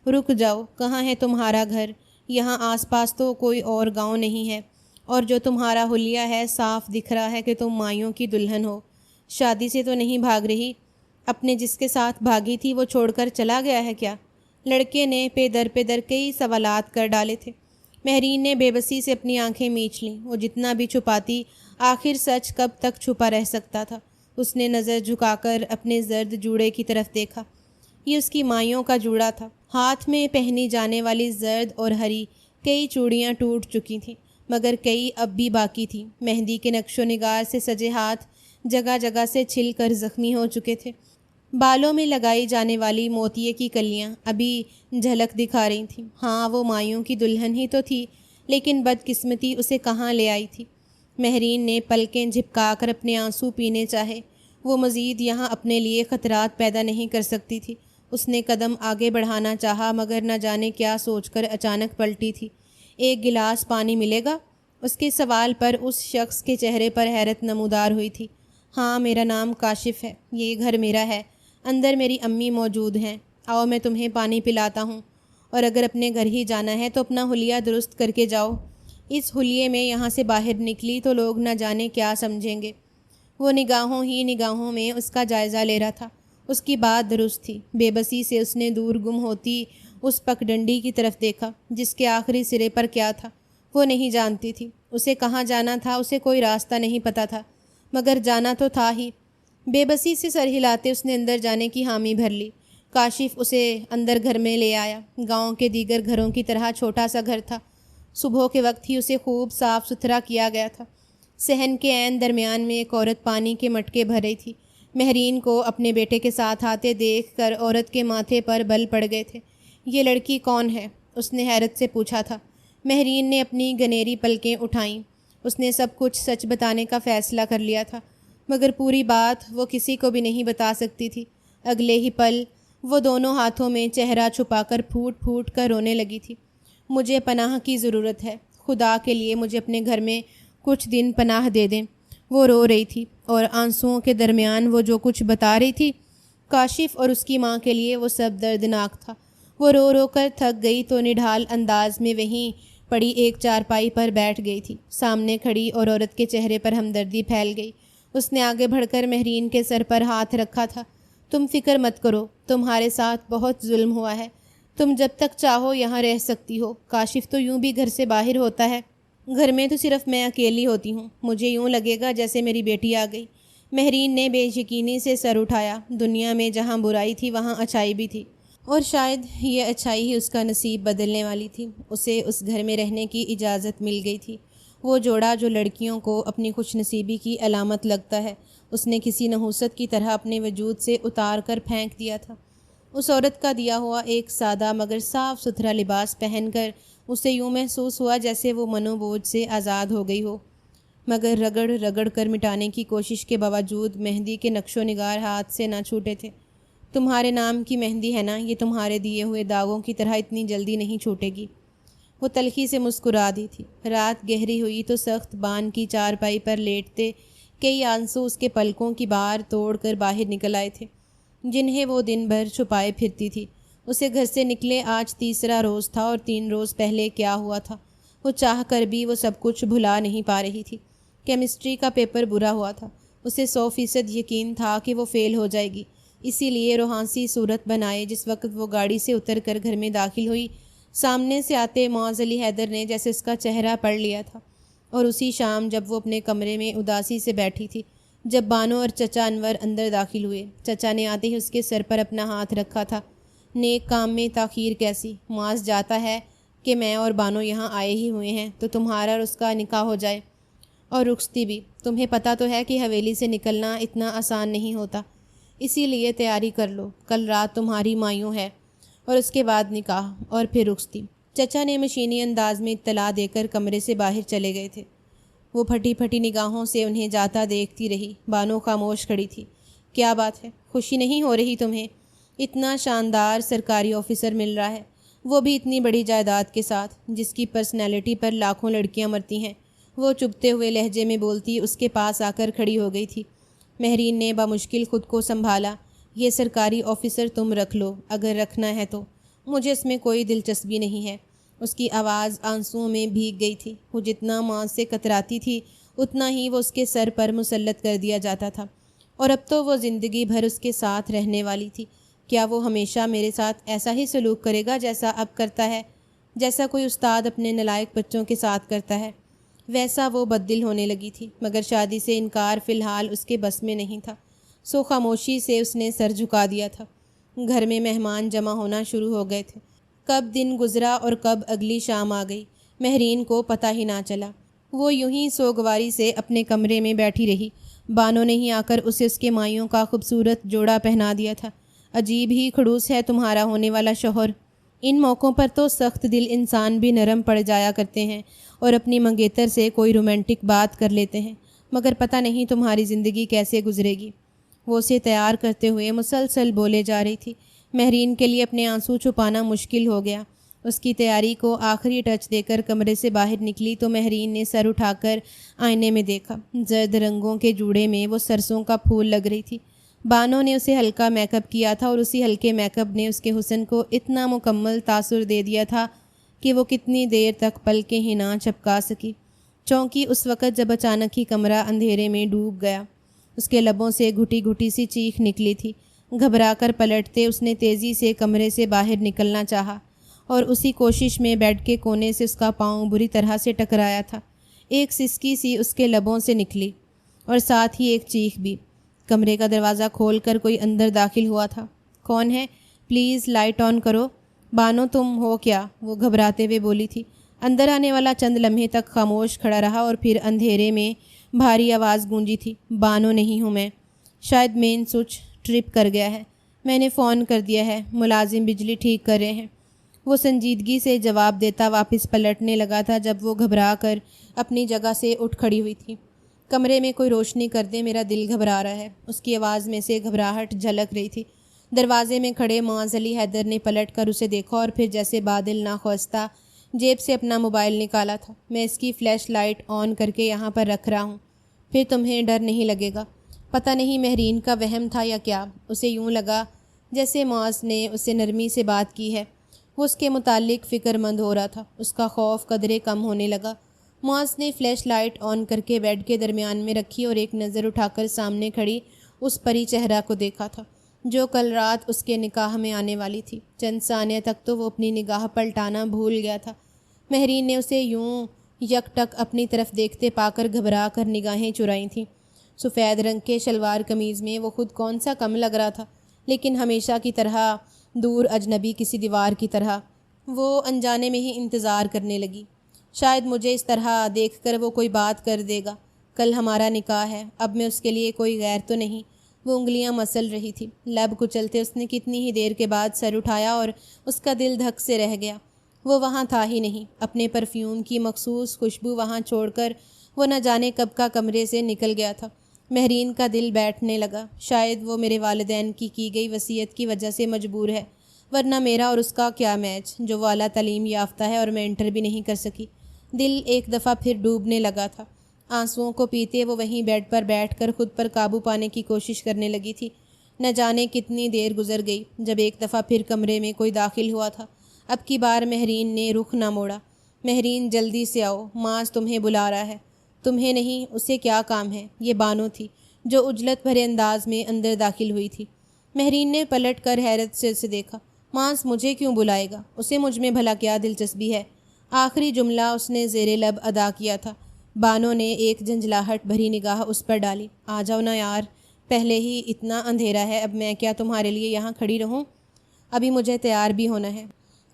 رک جاؤ، کہاں ہے تمہارا گھر؟ یہاں آس پاس تو کوئی اور گاؤں نہیں ہے، اور جو تمہارا حلیہ ہے صاف دکھ رہا ہے کہ تم مایوں کی دلہن ہو۔ شادی سے تو نہیں بھاگ رہی؟ اپنے جس کے ساتھ بھاگی تھی وہ چھوڑ کر چلا گیا ہے کیا؟ لڑکے نے پے در کئی سوالات کر ڈالے تھے۔ مہرین نے بے بسی سے اپنی آنکھیں میچ لیں۔ وہ جتنا بھی چھپاتی، آخر سچ کب تک چھپا رہ سکتا تھا؟ اس نے نظر جھکا کر اپنے زرد جوڑے کی طرف دیکھا۔ یہ اس کی مائیوں کا جوڑا تھا۔ ہاتھ میں پہنی جانے والی زرد اور ہری کئی چوڑیاں ٹوٹ چکی تھیں، مگر کئی اب بھی باقی تھیں۔ مہندی کے نقش و نگار سے سجے ہاتھ جگہ جگہ سے چھل کر زخمی ہو چکے تھے۔ بالوں میں لگائی جانے والی موتیے کی کلیاں ابھی جھلک دکھا رہی تھیں۔ ہاں، وہ مایوں کی دلہن ہی تو تھی، لیکن بدقسمتی اسے کہاں لے آئی تھی؟ مہرین نے پلکیں جھپکا کر اپنے آنسو پینے چاہے۔ وہ مزید یہاں اپنے لیے خطرات پیدا نہیں کر سکتی تھی۔ اس نے قدم آگے بڑھانا چاہا مگر نہ جانے کیا سوچ کر اچانک پلٹی تھی۔ ایک گلاس پانی ملے گا؟ اس کے سوال پر اس شخص کے چہرے پر حیرت نمودار ہوئی تھی۔ ہاں، میرا نام کاشف ہے، یہ گھر میرا ہے، اندر میری امی موجود ہیں، آؤ میں تمہیں پانی پلاتا ہوں، اور اگر اپنے گھر ہی جانا ہے تو اپنا حلیہ درست کر کے جاؤ۔ اس حلیے میں یہاں سے باہر نکلی تو لوگ نہ جانے کیا سمجھیں گے۔ وہ نگاہوں ہی نگاہوں میں اس کا جائزہ لے رہا تھا۔ اس کی بات درست تھی۔ بے بسی سے اس نے دور گم ہوتی اس پگڈنڈی کی طرف دیکھا جس کے آخری سرے پر کیا تھا وہ نہیں جانتی تھی۔ اسے کہاں جانا تھا اسے کوئی راستہ نہیں پتہ تھا، مگر جانا تو تھا ہی۔ بے بسی سے سر ہلاتے اس نے اندر جانے کی حامی بھر لی۔ کاشف اسے اندر گھر میں لے آیا۔ گاؤں کے دیگر گھروں کی طرح چھوٹا سا گھر تھا۔ صبح کے وقت ہی اسے خوب صاف ستھرا کیا گیا تھا۔ صحن کے عین درمیان میں ایک عورت پانی کے مٹکے بھر رہی تھی۔ مہرین کو اپنے بیٹے کے ساتھ آتے دیکھ کر عورت کے ماتھے پر بل پڑ گئے تھے۔ یہ لڑکی کون ہے؟ اس نے حیرت سے پوچھا تھا۔ مہرین نے اپنی گنیری پلکیں اٹھائیں۔ اس نے سب کچھ سچ بتانے کا فیصلہ کر لیا تھا، مگر پوری بات وہ کسی کو بھی نہیں بتا سکتی تھی۔ اگلے ہی پل وہ دونوں ہاتھوں میں چہرہ چھپا کر پھوٹ پھوٹ کر رونے لگی تھی۔ مجھے پناہ کی ضرورت ہے، خدا کے لیے مجھے اپنے گھر میں کچھ دن پناہ دے دیں۔ وہ رو رہی تھی اور آنسوؤں کے درمیان وہ جو کچھ بتا رہی تھی کاشف اور اس کی ماں کے لیے وہ سب دردناک تھا۔ وہ رو رو کر تھک گئی تو نڈھال انداز میں وہیں پڑی ایک چارپائی پر بیٹھ گئی تھی۔ سامنے کھڑی اور عورت کے چہرے پر ہمدردی پھیل گئی۔ اس نے آگے بڑھ کر مہرین کے سر پر ہاتھ رکھا تھا۔ تم فکر مت کرو، تمہارے ساتھ بہت ظلم ہوا ہے، تم جب تک چاہو یہاں رہ سکتی ہو۔ کاشف تو یوں بھی گھر سے باہر ہوتا ہے، گھر میں تو صرف میں اکیلی ہوتی ہوں، مجھے یوں لگے گا جیسے میری بیٹی آ گئی۔ مہرین نے بے یقینی سے سر اٹھایا۔ دنیا میں جہاں برائی تھی وہاں اچھائی بھی تھی، اور شاید یہ اچھائی ہی اس کا نصیب بدلنے والی تھی۔ اسے اس گھر میں رہنے کی اجازت مل گئی تھی۔ وہ جوڑا جو لڑکیوں کو اپنی خوش نصیبی کی علامت لگتا ہے، اس نے کسی نحوست کی طرح اپنے وجود سے اتار کر پھینک دیا تھا۔ اس عورت کا دیا ہوا ایک سادہ مگر صاف ستھرا لباس پہن کر اسے یوں محسوس ہوا جیسے وہ منو بوجھ سے آزاد ہو گئی ہو، مگر رگڑ رگڑ کر مٹانے کی کوشش کے باوجود مہندی کے نقش و نگار ہاتھ سے نہ چھوٹے تھے۔ تمہارے نام کی مہندی ہے نا، یہ تمہارے دیے ہوئے داغوں کی طرح اتنی جلدی نہیں چھوٹے گی۔ وہ تلخی سے مسکرا دی تھی۔ رات گہری ہوئی تو سخت بان کی چارپائی پر لیٹتے کئی آنسو اس کے پلکوں کی بار توڑ کر باہر نکل آئے تھے، جنہیں وہ دن بھر چھپائے پھرتی تھی۔ اسے گھر سے نکلے آج تیسرا روز تھا، اور 3 روز پہلے کیا ہوا تھا وہ چاہ کر بھی وہ سب کچھ بھلا نہیں پا رہی تھی۔ کیمسٹری کا پیپر برا ہوا تھا۔ اسے 100% یقین تھا کہ وہ فیل ہو جائے گی، اسی لیے روحانسی صورت بنائے جس وقت وہ گاڑی سے اتر کر گھر میں داخل ہوئی، سامنے سے آتے معاذ علی حیدر نے جیسے اس کا چہرہ پڑھ لیا تھا۔ اور اسی شام جب وہ اپنے کمرے میں اداسی سے بیٹھی تھی، جب بانو اور چچا انور اندر داخل ہوئے، چچا نے آتے ہی اس کے سر پر اپنا ہاتھ رکھا تھا۔ نیک کام میں تاخیر کیسی؟ معاذ جاتا ہے کہ میں اور بانو یہاں آئے ہی ہوئے ہیں تو تمہارا اور اس کا نکاح ہو جائے، اور رخصتی بھی۔ تمہیں پتہ تو ہے کہ حویلی سے نکلنا اتنا آسان نہیں ہوتا، اسی لیے تیاری کر لو، کل رات تمہاری مایوں ہے، اور اس کے بعد نکاح اور پھر رخصتی۔ چچا نے مشینی انداز میں اطلاع دے کر کمرے سے باہر چلے گئے تھے۔ وہ پھٹی پھٹی نگاہوں سے انہیں جاتا دیکھتی رہی۔ بانو خاموش کھڑی تھی۔ کیا بات ہے، خوشی نہیں ہو رہی تمہیں؟ اتنا شاندار سرکاری آفیسر مل رہا ہے، وہ بھی اتنی بڑی جائیداد کے ساتھ، جس کی پرسنالٹی پر لاکھوں لڑکیاں مرتی ہیں۔ وہ چبھتے ہوئے لہجے میں بولتی اس کے پاس آ کر کھڑی ہو گئی تھی۔ مہرین نے بمشکل خود کو سنبھالا۔ یہ سرکاری آفیسر تم رکھ لو اگر رکھنا ہے تو، مجھے اس میں کوئی دلچسپی نہیں ہے۔ اس کی آواز آنسوؤں میں بھیگ گئی تھی۔ وہ جتنا ماں سے کتراتی تھی اتنا ہی وہ اس کے سر پر مسلط کر دیا جاتا تھا، اور اب تو وہ زندگی بھر اس کے ساتھ رہنے والی تھی۔ کیا وہ ہمیشہ میرے ساتھ ایسا ہی سلوک کرے گا جیسا اب کرتا ہے، جیسا کوئی استاد اپنے نالائق بچوں کے ساتھ کرتا ہے؟ ویسا وہ بددل ہونے لگی تھی، مگر شادی سے انکار فی الحال اس کے بس میں نہیں تھا، سو خاموشی سے اس نے سر جھکا دیا تھا۔ گھر میں مہمان جمع ہونا شروع ہو گئے تھے۔ کب دن گزرا اور کب اگلی شام آ گئی، مہرین کو پتہ ہی نہ چلا۔ وہ یوں ہی سوگواری سے اپنے کمرے میں بیٹھی رہی۔ بانو نے ہی آ کر اسے اس کے مائیوں کا خوبصورت جوڑا پہنا دیا تھا۔ عجیب ہی خڑوس ہے تمہارا ہونے والا شوہر، ان موقعوں پر تو سخت دل انسان بھی نرم پڑ جایا کرتے ہیں اور اپنی منگیتر سے کوئی رومانٹک بات کر لیتے ہیں، مگر پتہ نہیں تمہاری زندگی کیسے گزرے گی۔ وہ اسے تیار کرتے ہوئے مسلسل بولے جا رہی تھی۔ مہرین کے لیے اپنے آنسو چھپانا مشکل ہو گیا۔ اس کی تیاری کو آخری ٹچ دے کر کمرے سے باہر نکلی تو مہرین نے سر اٹھا کر آئینے میں دیکھا۔ زرد رنگوں کے جوڑے میں وہ سرسوں کا پھول لگ رہی تھی۔ بانو نے اسے ہلکا میک اپ کیا تھا اور اسی ہلکے میک اپ نے اس کے حسن کو اتنا مکمل تاثر دے دیا تھا کہ وہ کتنی دیر تک پلکیں ہی نہ چپکا سکی۔ چونکہ اس وقت جب اچانک ہی کمرہ اندھیرے میں ڈوب گیا۔ اس کے لبوں سے گھٹی گھٹی سی چیخ نکلی تھی۔ گھبرا کر پلٹتے اس نے تیزی سے کمرے سے باہر نکلنا چاہا اور اسی کوشش میں بیڈ کے کونے سے اس کا پاؤں بری طرح سے ٹکرایا تھا۔ ایک سسکی سی اس کے لبوں سے نکلی اور ساتھ ہی ایک چیخ بھی۔ کمرے کا دروازہ کھول کر کوئی اندر داخل ہوا تھا۔ کون ہے؟ پلیز لائٹ آن کرو۔ بانو تم ہو کیا؟ وہ گھبراتے ہوئے بولی تھی۔ اندر آنے والا چند لمحے تک خاموش کھڑا رہا اور پھر اندھیرے میں بھاری آواز گونجی تھی۔ بانو نہیں ہوں میں، شاید مین سوئچ ٹرپ کر گیا ہے، میں نے فون کر دیا ہے، ملازم بجلی ٹھیک کر رہے ہیں۔ وہ سنجیدگی سے جواب دیتا واپس پلٹنے لگا تھا جب وہ گھبرا کر اپنی جگہ سے اٹھ کھڑی ہوئی تھی۔ کمرے میں کوئی روشنی کر دے، میرا دل گھبرا رہا ہے۔ اس کی آواز میں سے گھبراہٹ جھلک رہی تھی۔ دروازے میں کھڑے معاذ علی حیدر نے پلٹ کر اسے دیکھا اور پھر جیسے بادل ناخواستہ جیب سے اپنا موبائل نکالا تھا۔ میں اس کی فلیش لائٹ آن کر کے یہاں پر رکھ رہا ہوں، پھر تمہیں ڈر نہیں لگے گا۔ پتہ نہیں مہرین کا وہم تھا یا کیا، اسے یوں لگا جیسے معاذ نے اسے نرمی سے بات کی ہے۔ وہ اس کے متعلق فکر مند ہو رہا تھا۔ اس کا خوف قدرے کم ہونے لگا۔ معاذ نے فلیش لائٹ آن کر کے بیڈ کے درمیان میں رکھی اور ایک نظر اٹھا کر سامنے کھڑی اس پری چہرہ کو دیکھا تھا جو کل رات اس کے نکاح میں آنے والی تھی۔ چند ثانیہ تک تو وہ اپنی نگاہ پلٹانا بھول گیا تھا۔ مہرین نے اسے یوں یک ٹک اپنی طرف دیکھتے پا کر گھبرا کر نگاہیں چرائی تھیں۔ سفید رنگ کے شلوار قمیض میں وہ خود کون سا کم لگ رہا تھا، لیکن ہمیشہ کی طرح دور اجنبی کسی دیوار کی طرح وہ انجانے میں ہی انتظار کرنے لگی۔ شاید مجھے اس طرح دیکھ کر وہ کوئی بات کر دے گا۔ کل ہمارا نکاح ہے، اب میں اس کے لیے کوئی غیر تو نہیں۔ وہ انگلیاں مسل رہی تھی۔ لب کچلتے اس نے کتنی ہی دیر کے بعد سر اٹھایا اور اس کا دل دھک سے رہ گیا۔ وہ وہاں تھا ہی نہیں۔ اپنے پرفیوم کی مخصوص خوشبو وہاں چھوڑ کر وہ نہ جانے کب کا کمرے سے نکل گیا تھا۔ مہرین کا دل بیٹھنے لگا۔ شاید وہ میرے والدین کی گئی وصیت کی وجہ سے مجبور ہے، ورنہ میرا اور اس کا کیا میچ، جو وہ اعلیٰ تعلیم یافتہ ہے اور میں انٹر بھی نہیں کر سکی۔ دل ایک دفعہ پھر ڈوبنے لگا تھا۔ آنسوؤں کو پیتے وہ وہیں بیڈ پر بیٹھ کر خود پر قابو پانے کی کوشش کرنے لگی تھی۔ نہ جانے کتنی دیر گزر گئی جب ایک دفعہ پھر کمرے میں کوئی داخل ہوا تھا۔ اب کی بار مہرین نے رخ نہ موڑا۔ مہرین جلدی سے آؤ، معاذ تمہیں بلا رہا ہے۔ تمہیں نہیں، اسے کیا کام ہے؟ یہ بانو تھی جو عجلت بھرے انداز میں اندر داخل ہوئی تھی۔ مہرین نے پلٹ کر حیرت سے اسے دیکھا۔ معاذ مجھے کیوں بلائے گا؟ اسے مجھ میں بھلا کیا دلچسپی ہے؟ آخری جملہ اس نے زیر لب ادا کیا تھا۔ بانو نے ایک جھنجھلاہٹ بھری نگاہ اس پر ڈالی۔ آ جاؤ نا یار، پہلے ہی اتنا اندھیرا ہے، اب میں کیا تمہارے لیے یہاں کھڑی رہوں؟ ابھی مجھے تیار بھی ہونا ہے۔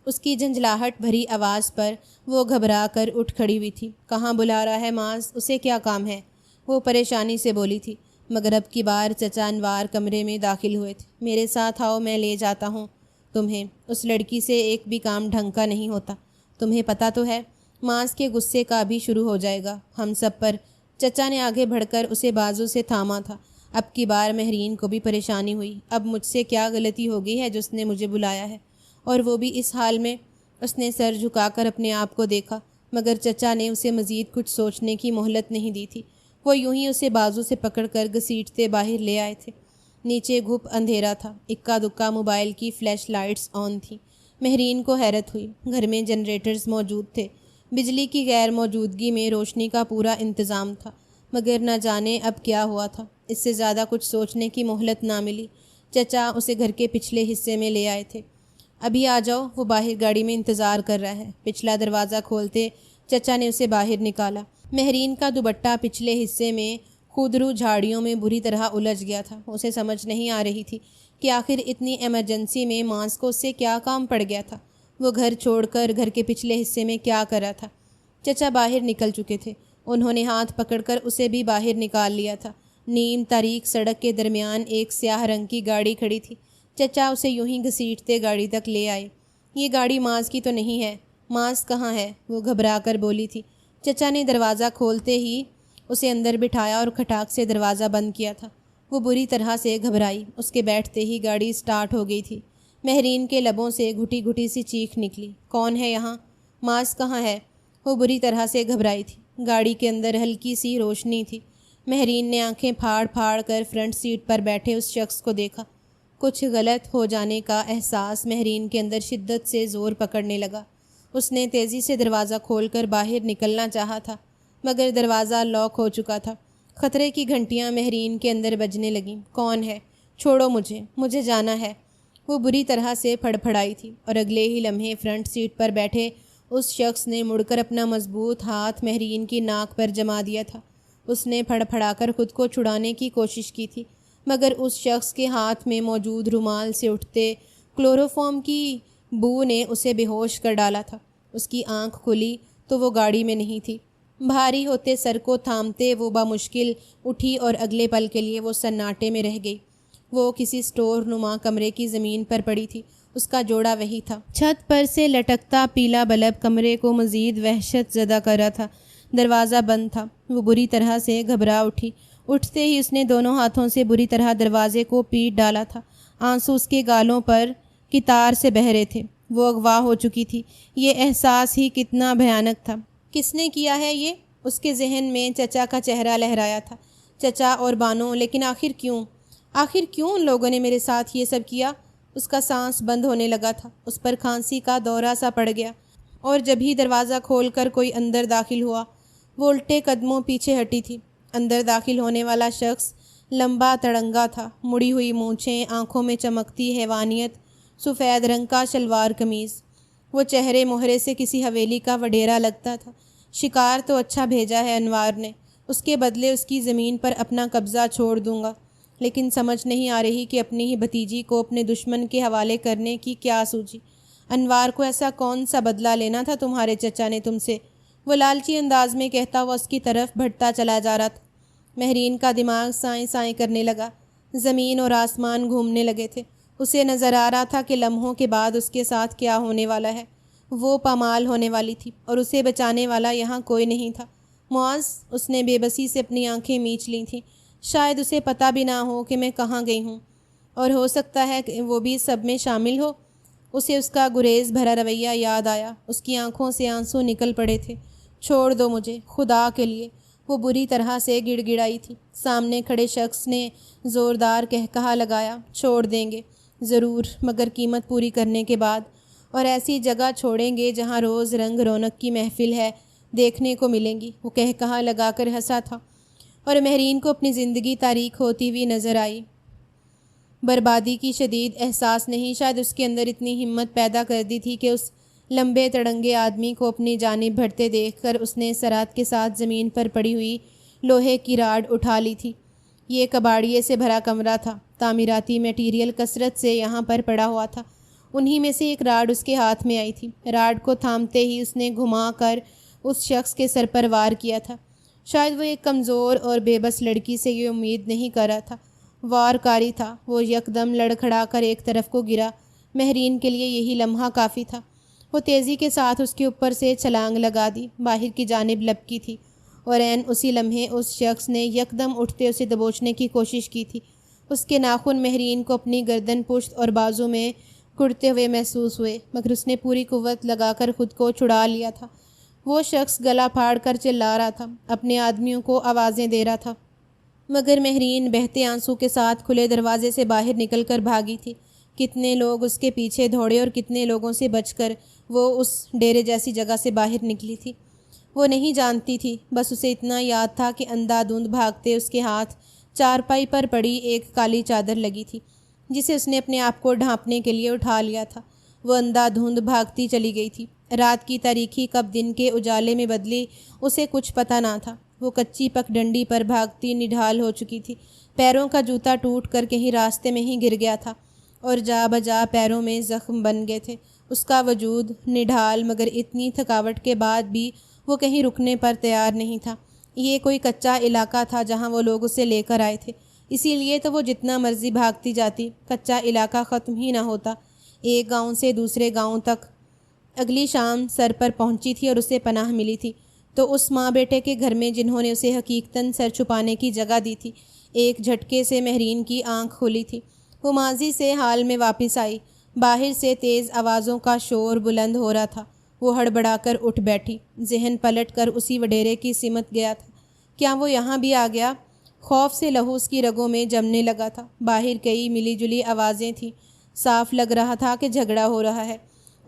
اس کی جھنجھلاہٹ بھری آواز پر وہ گھبرا کر اٹھ کھڑی ہوئی تھی۔ کہاں بلا رہا ہے معاذ؟ اسے کیا کام ہے؟ وہ پریشانی سے بولی تھی۔ مگر اب کی بار چچا انوار کمرے میں داخل ہوئے تھے۔ میرے ساتھ آؤ، میں لے جاتا ہوں تمہیں۔ اس لڑکی سے ایک بھی کام ڈھنگ کا نہیں ہوتا، تمہیں پتہ تو ہے۔ معاذ کے غصے کا بھی شروع ہو جائے گا ہم سب پر۔ چچا نے آگے بڑھ کر اسے بازو سے تھاما تھا۔ اب کی بار مہرین کو بھی پریشانی ہوئی۔ اب مجھ سے کیا غلطی ہو گئی ہے جو اس نے مجھے بلایا ہے، اور وہ بھی اس حال میں؟ اس نے سر جھکا کر اپنے آپ کو دیکھا، مگر چچا نے اسے مزید کچھ سوچنے کی مہلت نہیں دی تھی۔ وہ یوں ہی اسے بازو سے پکڑ کر گھسیٹتے باہر لے آئے تھے۔ نیچے گھپ اندھیرا تھا۔ اکا دکا موبائل کی فلیش لائٹس آن تھیں۔ مہرین کو حیرت ہوئی۔ گھر میں جنریٹرز موجود تھے۔ بجلی کی غیر موجودگی میں روشنی کا پورا انتظام تھا، مگر نہ جانے اب کیا ہوا تھا۔ اس سے زیادہ کچھ سوچنے کی مہلت نہ ملی۔ چچا اسے گھر کے پچھلے حصے میں لے آئے تھے۔ ابھی آ جاؤ، وہ باہر گاڑی میں انتظار کر رہا ہے۔ پچھلا دروازہ کھولتے چچا نے اسے باہر نکالا۔ مہرین کا دوپٹہ پچھلے حصے میں خودرو جھاڑیوں میں بری طرح الجھ گیا تھا۔ اسے سمجھ نہیں آ رہی تھی کہ آخر اتنی ایمرجنسی میں معاذ کو اس سے کیا کام پڑ گیا تھا۔ وہ گھر چھوڑ کر گھر کے پچھلے حصے میں کیا کر رہا تھا؟ چچا باہر نکل چکے تھے۔ انہوں نے ہاتھ پکڑ کر اسے بھی باہر نکال لیا تھا۔ نیم تاریک سڑک کے درمیان ایک سیاہ رنگ کی گاڑی کھڑی تھی۔ چچا اسے یوں ہی گھسیٹتے گاڑی تک لے آئے۔ یہ گاڑی معاذ کی تو نہیں ہے۔ معاذ کہاں ہے؟ وہ گھبرا کر بولی تھی۔ چچا نے دروازہ کھولتے ہی اسے اندر بٹھایا اور کھٹاک سے دروازہ بند کیا تھا۔ وہ بری طرح سے گھبرائی۔ اس کے بیٹھتے ہی گاڑی سٹارٹ ہو گئی تھی۔ مہرین کے لبوں سے گھٹی گھٹی سی چیخ نکلی۔ کون ہے یہاں؟ معاذ کہاں ہے؟ وہ بری طرح سے گھبرائی تھی۔ گاڑی کے اندر ہلکی سی روشنی تھی۔ مہرین نے آنکھیں پھاڑ پھاڑ کر فرنٹ سیٹ پر بیٹھے اس شخص کو دیکھا۔ کچھ غلط ہو جانے کا احساس مہرین کے اندر شدت سے زور پکڑنے لگا۔ اس نے تیزی سے دروازہ کھول کر باہر نکلنا چاہا تھا، مگر دروازہ لاک ہو چکا تھا۔ خطرے کی گھنٹیاں مہرین کے اندر بجنے لگیں۔ کون ہے؟ چھوڑو مجھے جانا ہے۔ وہ بری طرح سے پھڑپھڑائی تھی اور اگلے ہی لمحے فرنٹ سیٹ پر بیٹھے اس شخص نے مڑ کر اپنا مضبوط ہاتھ مہرین کی ناک پر جما دیا تھا۔ اس نے پھڑپھڑا کر خود کو چھڑانے کی کوشش کی تھی، مگر اس شخص کے ہاتھ میں موجود رومال سے اٹھتے کلوروفارم کی بو نے اسے بے ہوش کر ڈالا تھا۔ اس کی آنکھ کھلی تو وہ گاڑی میں نہیں تھی۔ بھاری ہوتے سر کو تھامتے وہ بمشکل اٹھی اور اگلے پل کے لیے وہ سناٹے میں رہ گئی۔ وہ کسی سٹور نما کمرے کی زمین پر پڑی تھی۔ اس کا جوڑا وہی تھا۔ چھت پر سے لٹکتا پیلا بلب کمرے کو مزید وحشت زدہ کر رہا تھا۔ دروازہ بند تھا۔ وہ بری طرح سے گھبرا اٹھی۔ اٹھتے ہی اس نے دونوں ہاتھوں سے بری طرح دروازے کو پیٹ ڈالا تھا۔ آنسو اس کے گالوں پر کی تار سے بہہ رہے تھے۔ وہ اغوا ہو چکی تھی۔ یہ احساس ہی کتنا بھیانک تھا۔ کس نے کیا ہے یہ؟ اس کے ذہن میں چچا کا چہرہ لہرایا تھا۔ چچا اور بانو، لیکن آخر کیوں ان لوگوں نے میرے ساتھ یہ سب کیا؟ اس کا سانس بند ہونے لگا تھا۔ اس پر کھانسی کا دورہ سا پڑ گیا، اور جب ہی دروازہ کھول کر کوئی اندر داخل ہوا، وہ الٹے قدموں پیچھے ہٹی تھی۔ اندر داخل ہونے والا شخص لمبا تڑنگا تھا، مڑی ہوئی مونچھیں، آنکھوں میں چمکتی حیوانیت، سفید رنگ کا شلوار قمیض۔ وہ چہرے مہرے سے کسی حویلی کا وڈیرا لگتا تھا۔ شکار تو اچھا بھیجا ہے انوار نے، اس کے بدلے اس کی زمین پر اپنا قبضہ چھوڑ دوں گا، لیکن سمجھ نہیں آ رہی کہ اپنی ہی بھتیجی کو اپنے دشمن کے حوالے کرنے کی کیا سوچی۔ انوار کو ایسا کون سا بدلہ لینا تھا تمہارے چچا نے تم سے؟ وہ لالچی انداز میں کہتا ہوا اس کی طرف بڑھتا چلا جا رہا تھا۔ مہرین کا دماغ سائیں سائیں کرنے لگا۔ زمین اور آسمان گھومنے لگے تھے۔ اسے نظر آ رہا تھا کہ لمحوں کے بعد اس کے ساتھ کیا ہونے والا ہے۔ وہ پامال ہونے والی تھی اور اسے بچانے والا یہاں کوئی نہیں تھا۔ معاذ، اس نے بے بسی سے اپنی آنکھیں میچ لی تھیں۔ شاید اسے پتہ بھی نہ ہو کہ میں کہاں گئی ہوں، اور ہو سکتا ہے کہ وہ بھی سب میں شامل ہو۔ اسے اس کا گریز بھرا رویہ یاد آیا۔ اس کی آنکھوں سے آنسو نکل پڑے تھے۔ چھوڑ دو مجھے، خدا کے لیے، وہ بری طرح سے گڑ گڑائی تھی۔ سامنے کھڑے شخص نے زوردار قہقہا لگایا۔ چھوڑ دیں گے ضرور، مگر قیمت پوری کرنے کے بعد، اور ایسی جگہ چھوڑیں گے جہاں روز رنگ رونق کی محفل ہے دیکھنے کو ملیں گی۔ وہ قہقہا لگا کر ہنسا تھا، اور مہرین کو اپنی زندگی تاریک ہوتی ہوئی نظر آئی۔ بربادی کی شدید احساس نہیں شاید اس کے اندر اتنی ہمت پیدا کر دی تھی کہ اس لمبے تڑنگے آدمی کو اپنی جانب بڑھتے دیکھ کر اس نے سرعت کے ساتھ زمین پر پڑی ہوئی لوہے کی راڈ اٹھا لی تھی۔ یہ کباڑیے سے بھرا کمرہ تھا۔ تعمیراتی میٹیریل کثرت سے یہاں پر پڑا ہوا تھا۔ انہی میں سے ایک راڈ اس کے ہاتھ میں آئی تھی۔ راڈ کو تھامتے ہی اس نے گھما کر اس شخص کے سر پر وار کیا تھا۔ شاید وہ ایک کمزور اور بے بس لڑکی سے یہ امید نہیں کر رہا تھا۔ وار کاری تھا۔ وہ یکدم لڑکھڑا کر ایک طرف کو گرا۔ مہرین کے لیے یہی لمحہ کافی تھا۔ وہ تیزی کے ساتھ اس کے اوپر سے چھلانگ لگا دی، باہر کی جانب لپکی تھی، اور عین اسی لمحے اس شخص نے یکدم اٹھتے اسے دبوچنے کی کوشش کی تھی۔ اس کے ناخن مہرین کو اپنی گردن، پشت اور بازو میں کڑتے ہوئے محسوس ہوئے، مگر اس نے پوری قوت لگا کر خود کو چھڑا لیا تھا۔ وہ شخص گلا پھاڑ کر چلا رہا تھا، اپنے آدمیوں کو آوازیں دے رہا تھا، مگر مہرین بہتے آنسو کے ساتھ کھلے دروازے سے باہر نکل کر بھاگی تھی۔ کتنے لوگ اس کے پیچھے دوڑے اور کتنے لوگوں سے بچ کر وہ اس ڈیرے جیسی جگہ سے باہر نکلی تھی۔ وہ نہیں جانتی تھی، بس اسے اتنا یاد تھا کہ اندھا دھند بھاگتے اس کے ہاتھ چارپائی پر پڑی ایک کالی چادر لگی تھی، جسے اس نے اپنے آپ کو ڈھانپنے کے لیے اٹھا لیا تھا۔ وہ اندھا دھند بھاگتی چلی گئی تھی۔ رات کی تاریکی کب دن کے اجالے میں بدلی اسے کچھ پتہ نہ تھا۔ وہ کچی پک ڈنڈی پر بھاگتی نڈھال ہو چکی تھی۔ پیروں کا جوتا ٹوٹ کر کہیں راستے میں ہی گر گیا تھا، اور جا بجا پیروں میں زخم بن گئے تھے۔ اس کا وجود نڈھال، مگر اتنی تھکاوٹ کے بعد بھی وہ کہیں رکنے پر تیار نہیں تھا۔ یہ کوئی کچا علاقہ تھا جہاں وہ لوگ اسے لے کر آئے تھے، اسی لیے تو وہ جتنا مرضی بھاگتی جاتی، کچا علاقہ ختم ہی نہ ہوتا۔ ایک گاؤں سے دوسرے گاؤں تک اگلی شام سر پر پہنچی تھی اور اسے پناہ ملی تھی تو اس ماں بیٹے کے گھر میں جنہوں نے اسے حقیقتاً سر چھپانے کی جگہ دی تھی، ایک جھٹکے سے مہرین کی آنکھ کھلی تھی۔ وہ ماضی سے حال میں واپس آئی۔ باہر سے تیز آوازوں کا شور بلند ہو رہا تھا۔ وہ ہڑبڑا کر اٹھ بیٹھی، ذہن پلٹ کر اسی وڈیرے کی سمت گیا تھا۔ کیا وہ یہاں بھی آ گیا؟ خوف سے لہو اس کی رگوں میں جمنے لگا تھا۔ باہر کئی ملی جلی آوازیں تھیں، صاف لگ رہا تھا کہ جھگڑا ہو رہا ہے۔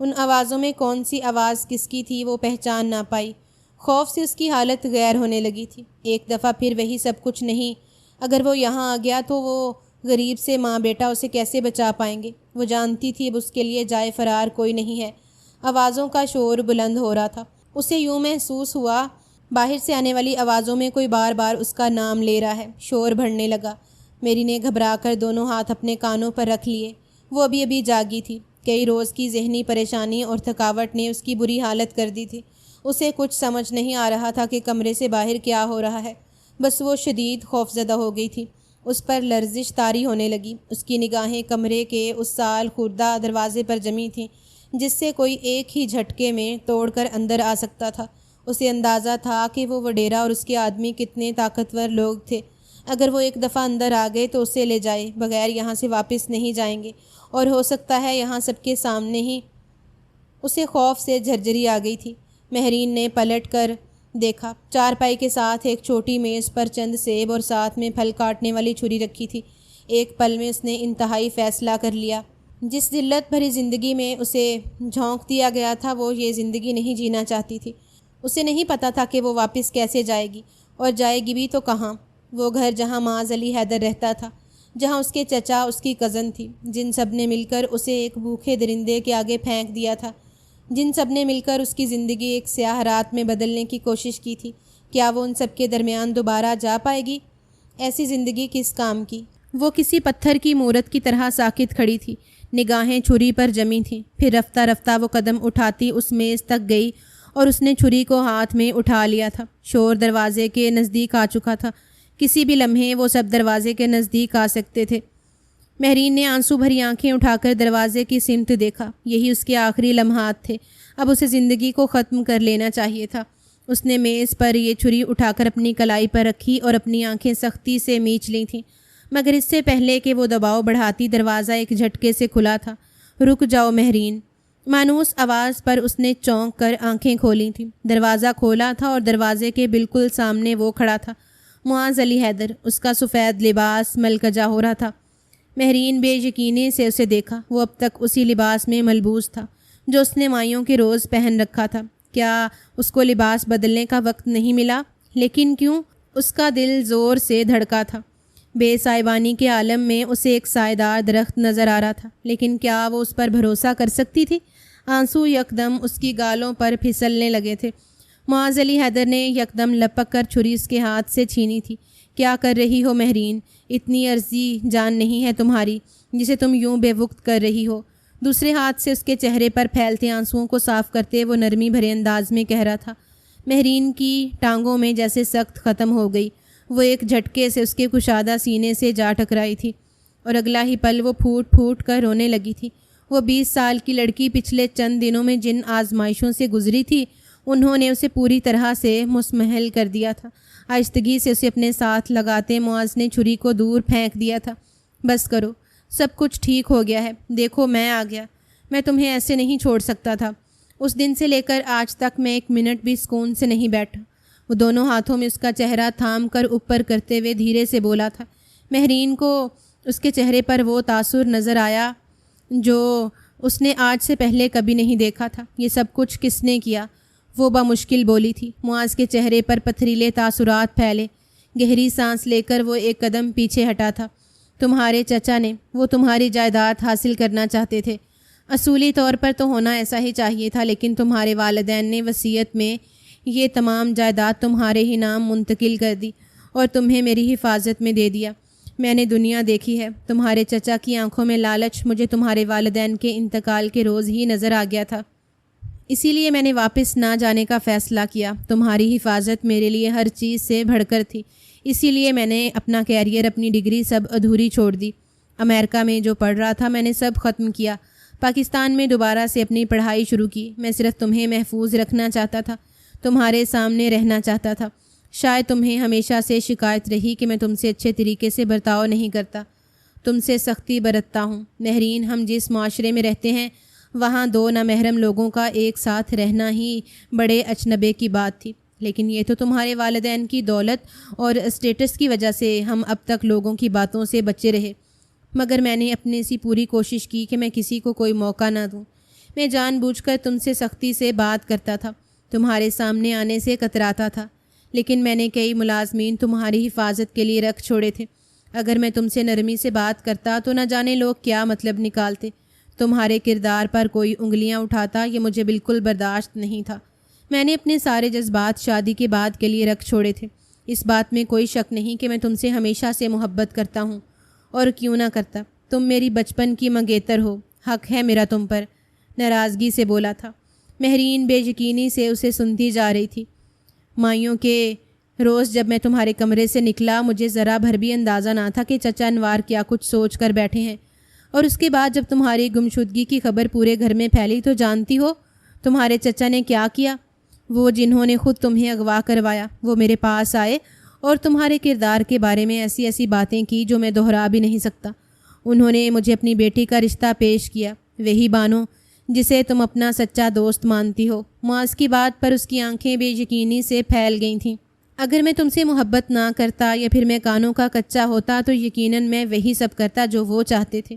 ان آوازوں میں کون سی آواز کس کی تھی وہ پہچان نہ پائی۔ خوف سے اس کی حالت غیر ہونے لگی تھی۔ ایک دفعہ پھر وہی سب کچھ نہیں، اگر وہ یہاں آ گیا تو وہ غریب سے ماں بیٹا اسے کیسے بچا پائیں گے؟ وہ جانتی تھی اب اس کے لیے جائے فرار کوئی نہیں ہے۔ آوازوں کا شور بلند ہو رہا تھا۔ اسے یوں محسوس ہوا باہر سے آنے والی آوازوں میں کوئی بار بار اس کا نام لے رہا ہے۔ شور بڑھنے لگا۔ میری نے گھبرا کر دونوں ہاتھ اپنے کانوں پر رکھ لیے۔ وہ ابھی ابھی جاگی تھی۔ کئی روز کی ذہنی پریشانی اور تھکاوٹ نے اس کی بری حالت کر دی تھی۔ اسے کچھ سمجھ نہیں آ رہا تھا کہ کمرے سے باہر کیا ہو رہا ہے۔ بس وہ شدید خوفزدہ ہو گئی تھی۔ اس پر لرزش طاری ہونے لگی۔ اس کی نگاہیں کمرے کے اس سال خوردہ دروازے پر جمی تھیں جس سے کوئی ایک ہی جھٹکے میں توڑ کر اندر آ سکتا تھا۔ اسے اندازہ تھا کہ وہ وڈیرا اور اس کے آدمی کتنے طاقتور لوگ تھے۔ اگر وہ ایک دفعہ اندر آ گئے تو اسے لے جائے بغیر یہاں سے واپس نہیں جائیں گے، اور ہو سکتا ہے یہاں سب کے سامنے ہی۔ اسے خوف سے جھرجھری آ گئی تھی۔ مہرین نے پلٹ کر دیکھا۔ چارپائی کے ساتھ ایک چھوٹی میز پر چند سیب اور ساتھ میں پھل کاٹنے والی چھری رکھی تھی۔ ایک پل میں اس نے انتہائی فیصلہ کر لیا۔ جس ذلت بھری زندگی میں اسے جھونک دیا گیا تھا وہ یہ زندگی نہیں جینا چاہتی تھی۔ اسے نہیں پتہ تھا کہ وہ واپس کیسے جائے گی، اور جائے گی بھی تو کہاں۔ وہ گھر جہاں معاذ علی حیدر رہتا تھا، جہاں اس کے چچا اس کی کزن تھی، جن سب نے مل کر اسے ایک بھوکے درندے کے آگے پھینک دیا تھا، جن سب نے مل کر اس کی زندگی ایک سیاہ رات میں بدلنے کی کوشش کی تھی، کیا وہ ان سب کے درمیان دوبارہ جا پائے گی؟ ایسی زندگی کس کام کی؟ وہ کسی پتھر کی مورت کی طرح ساکت کھڑی تھی، نگاہیں چھری پر جمی تھیں۔ پھر رفتہ رفتہ وہ قدم اٹھاتی اس میز تک گئی اور اس نے چھری کو ہاتھ میں اٹھا لیا تھا۔ شور دروازے کے نزدیک آ چکا تھا۔ کسی بھی لمحے وہ سب دروازے کے نزدیک آ سکتے تھے۔ مہرین نے آنسو بھری آنکھیں اٹھا کر دروازے کی سمت دیکھا۔ یہی اس کے آخری لمحات تھے۔ اب اسے زندگی کو ختم کر لینا چاہیے تھا۔ اس نے میز پر یہ چھری اٹھا کر اپنی کلائی پر رکھی اور اپنی آنکھیں سختی سے میچ لی تھیں، مگر اس سے پہلے کہ وہ دباؤ بڑھاتی دروازہ ایک جھٹکے سے کھلا تھا۔ رک جاؤ مہرین، مانوس آواز پر اس نے چونک کر آنکھیں کھولی تھیں۔ دروازہ کھولا تھا اور دروازے کے بالکل سامنے وہ کھڑا تھا، معاذ علی حیدر۔ اس کا سفید لباس ملکجا ہو رہا تھا۔ مہرین بے یقینی سے اسے دیکھا۔ وہ اب تک اسی لباس میں ملبوس تھا جو اس نے مائیوں کے روز پہن رکھا تھا۔ کیا اس کو لباس بدلنے کا وقت نہیں ملا؟ لیکن کیوں؟ اس کا دل زور سے دھڑکا تھا۔ بے سائبانی کے عالم میں اسے ایک سائیدار درخت نظر آ رہا تھا، لیکن کیا وہ اس پر بھروسہ کر سکتی تھی؟ آنسو یکدم اس کی گالوں پر پھسلنے لگے تھے۔ معاذ علی حیدر نے یکدم لپک کر چھری اس کے ہاتھ سے چھینی تھی۔ کیا کر رہی ہو مہرین؟ اتنی عرضی جان نہیں ہے تمہاری جسے تم یوں بے وقت کر رہی ہو۔ دوسرے ہاتھ سے اس کے چہرے پر پھیلتے آنسوؤں کو صاف کرتے وہ نرمی بھرے انداز میں کہہ رہا تھا۔ مہرین کی ٹانگوں میں جیسے سخت ختم ہو گئی۔ وہ ایک جھٹکے سے اس کے کشادہ سینے سے جا ٹکرائی تھی اور اگلا ہی پل وہ پھوٹ پھوٹ کر رونے لگی تھی۔ وہ 20 سال کی لڑکی پچھلے چند دنوں میں جن آزمائشوں سے گزری تھی انہوں نے اسے پوری طرح سے مسمحل کر دیا تھا۔ آہستگی سے اسے اپنے ساتھ لگاتے معاذ نے چھری کو دور پھینک دیا تھا۔ بس کرو، سب کچھ ٹھیک ہو گیا ہے۔ دیکھو میں آ گیا، میں تمہیں ایسے نہیں چھوڑ سکتا تھا۔ اس دن سے لے کر آج تک میں ایک منٹ بھی سکون سے نہیں بیٹھا۔ وہ دونوں ہاتھوں میں اس کا چہرہ تھام کر اوپر کرتے ہوئے دھیرے سے بولا تھا۔ مہرین کو اس کے چہرے پر وہ تاثر نظر آیا جو اس نے آج سے پہلے کبھی نہیں دیکھا تھا۔ یہ سب کچھ کس نے کیا؟ وہ بمشکل بولی تھی۔ معاذ کے چہرے پر پتھریلے تاثرات پھیلے۔ گہری سانس لے کر وہ ایک قدم پیچھے ہٹا تھا۔ تمہارے چچا نے، وہ تمہاری جائیداد حاصل کرنا چاہتے تھے۔ اصولی طور پر تو ہونا ایسا ہی چاہیے تھا، لیکن تمہارے والدین نے وصیت میں یہ تمام جائیداد تمہارے ہی نام منتقل کر دی اور تمہیں میری حفاظت میں دے دیا۔ میں نے دنیا دیکھی ہے۔ تمہارے چچا کی آنکھوں میں لالچ مجھے تمہارے والدین کے انتقال کے روز ہی نظر آ گیا تھا، اسی لیے میں نے واپس نہ جانے کا فیصلہ کیا۔ تمہاری حفاظت میرے لیے ہر چیز سے بڑھ کر تھی، اسی لیے میں نے اپنا کیریئر، اپنی ڈگری سب ادھوری چھوڑ دی۔ امریکہ میں جو پڑھ رہا تھا میں نے سب ختم کیا۔ پاکستان میں دوبارہ سے اپنی پڑھائی شروع کی۔ میں صرف تمہیں محفوظ رکھنا چاہتا تھا، تمہارے سامنے رہنا چاہتا تھا۔ شاید تمہیں ہمیشہ سے شکایت رہی کہ میں تم سے اچھے طریقے سے برتاؤ نہیں کرتا، تم سے سختی برتتا ہوں۔ مہرین، ہم جس معاشرے میں رہتے ہیں وہاں دو نامحرم لوگوں کا ایک ساتھ رہنا ہی بڑے اچنبے کی بات تھی، لیکن یہ تو تمہارے والدین کی دولت اور اسٹیٹس کی وجہ سے ہم اب تک لوگوں کی باتوں سے بچے رہے۔ مگر میں نے اپنے سی پوری کوشش کی کہ میں کسی کو کوئی موقع نہ دوں۔ میں جان بوجھ کر تم سے سختی سے بات کرتا تھا، تمہارے سامنے آنے سے کتراتا تھا، لیکن میں نے کئی ملازمین تمہاری حفاظت کے لیے رکھ چھوڑے تھے۔ اگر میں تم سے نرمی سے بات کرتا تو نہ جانے لوگ کیا مطلب نکالتے، تمہارے کردار پر کوئی انگلیاں اٹھاتا، یہ مجھے بالکل برداشت نہیں تھا۔ میں نے اپنے سارے جذبات شادی کے بعد کے لیے رکھ چھوڑے تھے۔ اس بات میں کوئی شک نہیں کہ میں تم سے ہمیشہ سے محبت کرتا ہوں، اور کیوں نہ کرتا، تم میری بچپن کی منگیتر ہو، حق ہے میرا تم پر، ناراضگی سے بولا تھا۔ مہرین بے یقینی سے اسے سنتی جا رہی تھی۔ مائیوں کے روز جب میں تمہارے کمرے سے نکلا مجھے ذرا بھر بھی اندازہ نہ تھا کہ چچا انوار کیا کچھ سوچ کر بیٹھے ہیں، اور اس کے بعد جب تمہاری گمشدگی کی خبر پورے گھر میں پھیلی تو جانتی ہو تمہارے چچا نے کیا کیا؟ وہ جنہوں نے خود تمہیں اغوا کروایا، وہ میرے پاس آئے اور تمہارے کردار کے بارے میں ایسی ایسی باتیں کی جو میں دہرا بھی نہیں سکتا۔ انہوں نے مجھے اپنی بیٹی کا رشتہ پیش کیا، وہی بانو جسے تم اپنا سچا دوست مانتی ہو۔ معاذ کی بات پر اس کی آنکھیں بے یقینی سے پھیل گئی تھیں۔ اگر میں تم سے محبت نہ کرتا یا پھر میں کانوں کا کچا ہوتا تو یقیناً میں وہی سب کرتا جو وہ چاہتے تھے،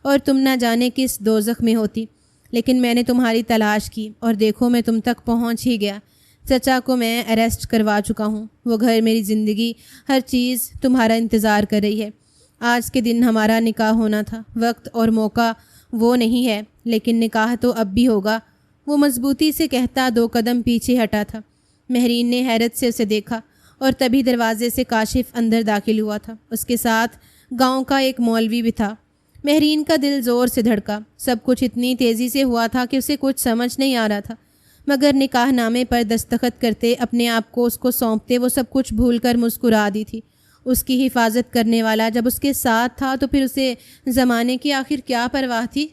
اور تم نہ جانے کس دوزخ میں ہوتی۔ لیکن میں نے تمہاری تلاش کی اور دیکھو میں تم تک پہنچ ہی گیا۔ چچا کو میں اریسٹ کروا چکا ہوں، وہ گھر، میری زندگی، ہر چیز تمہارا انتظار کر رہی ہے۔ آج کے دن ہمارا نکاح ہونا تھا، وقت اور موقع وہ نہیں ہے، لیکن نکاح تو اب بھی ہوگا، وہ مضبوطی سے کہتا 2 قدم پیچھے ہٹا تھا۔ مہرین نے حیرت سے اسے دیکھا اور تبھی دروازے سے کاشف اندر داخل ہوا تھا، اس کے ساتھ گاؤں کا ایک مولوی بھی تھا۔ مہرین کا دل زور سے دھڑکا، سب کچھ اتنی تیزی سے ہوا تھا کہ اسے کچھ سمجھ نہیں آ رہا تھا، مگر نکاح نامے پر دستخط کرتے، اپنے آپ کو اس کو سونپتے وہ سب کچھ بھول کر مسکرا دی تھی۔ اس کی حفاظت کرنے والا جب اس کے ساتھ تھا تو پھر اسے زمانے کی آخر کیا پرواہ تھی؟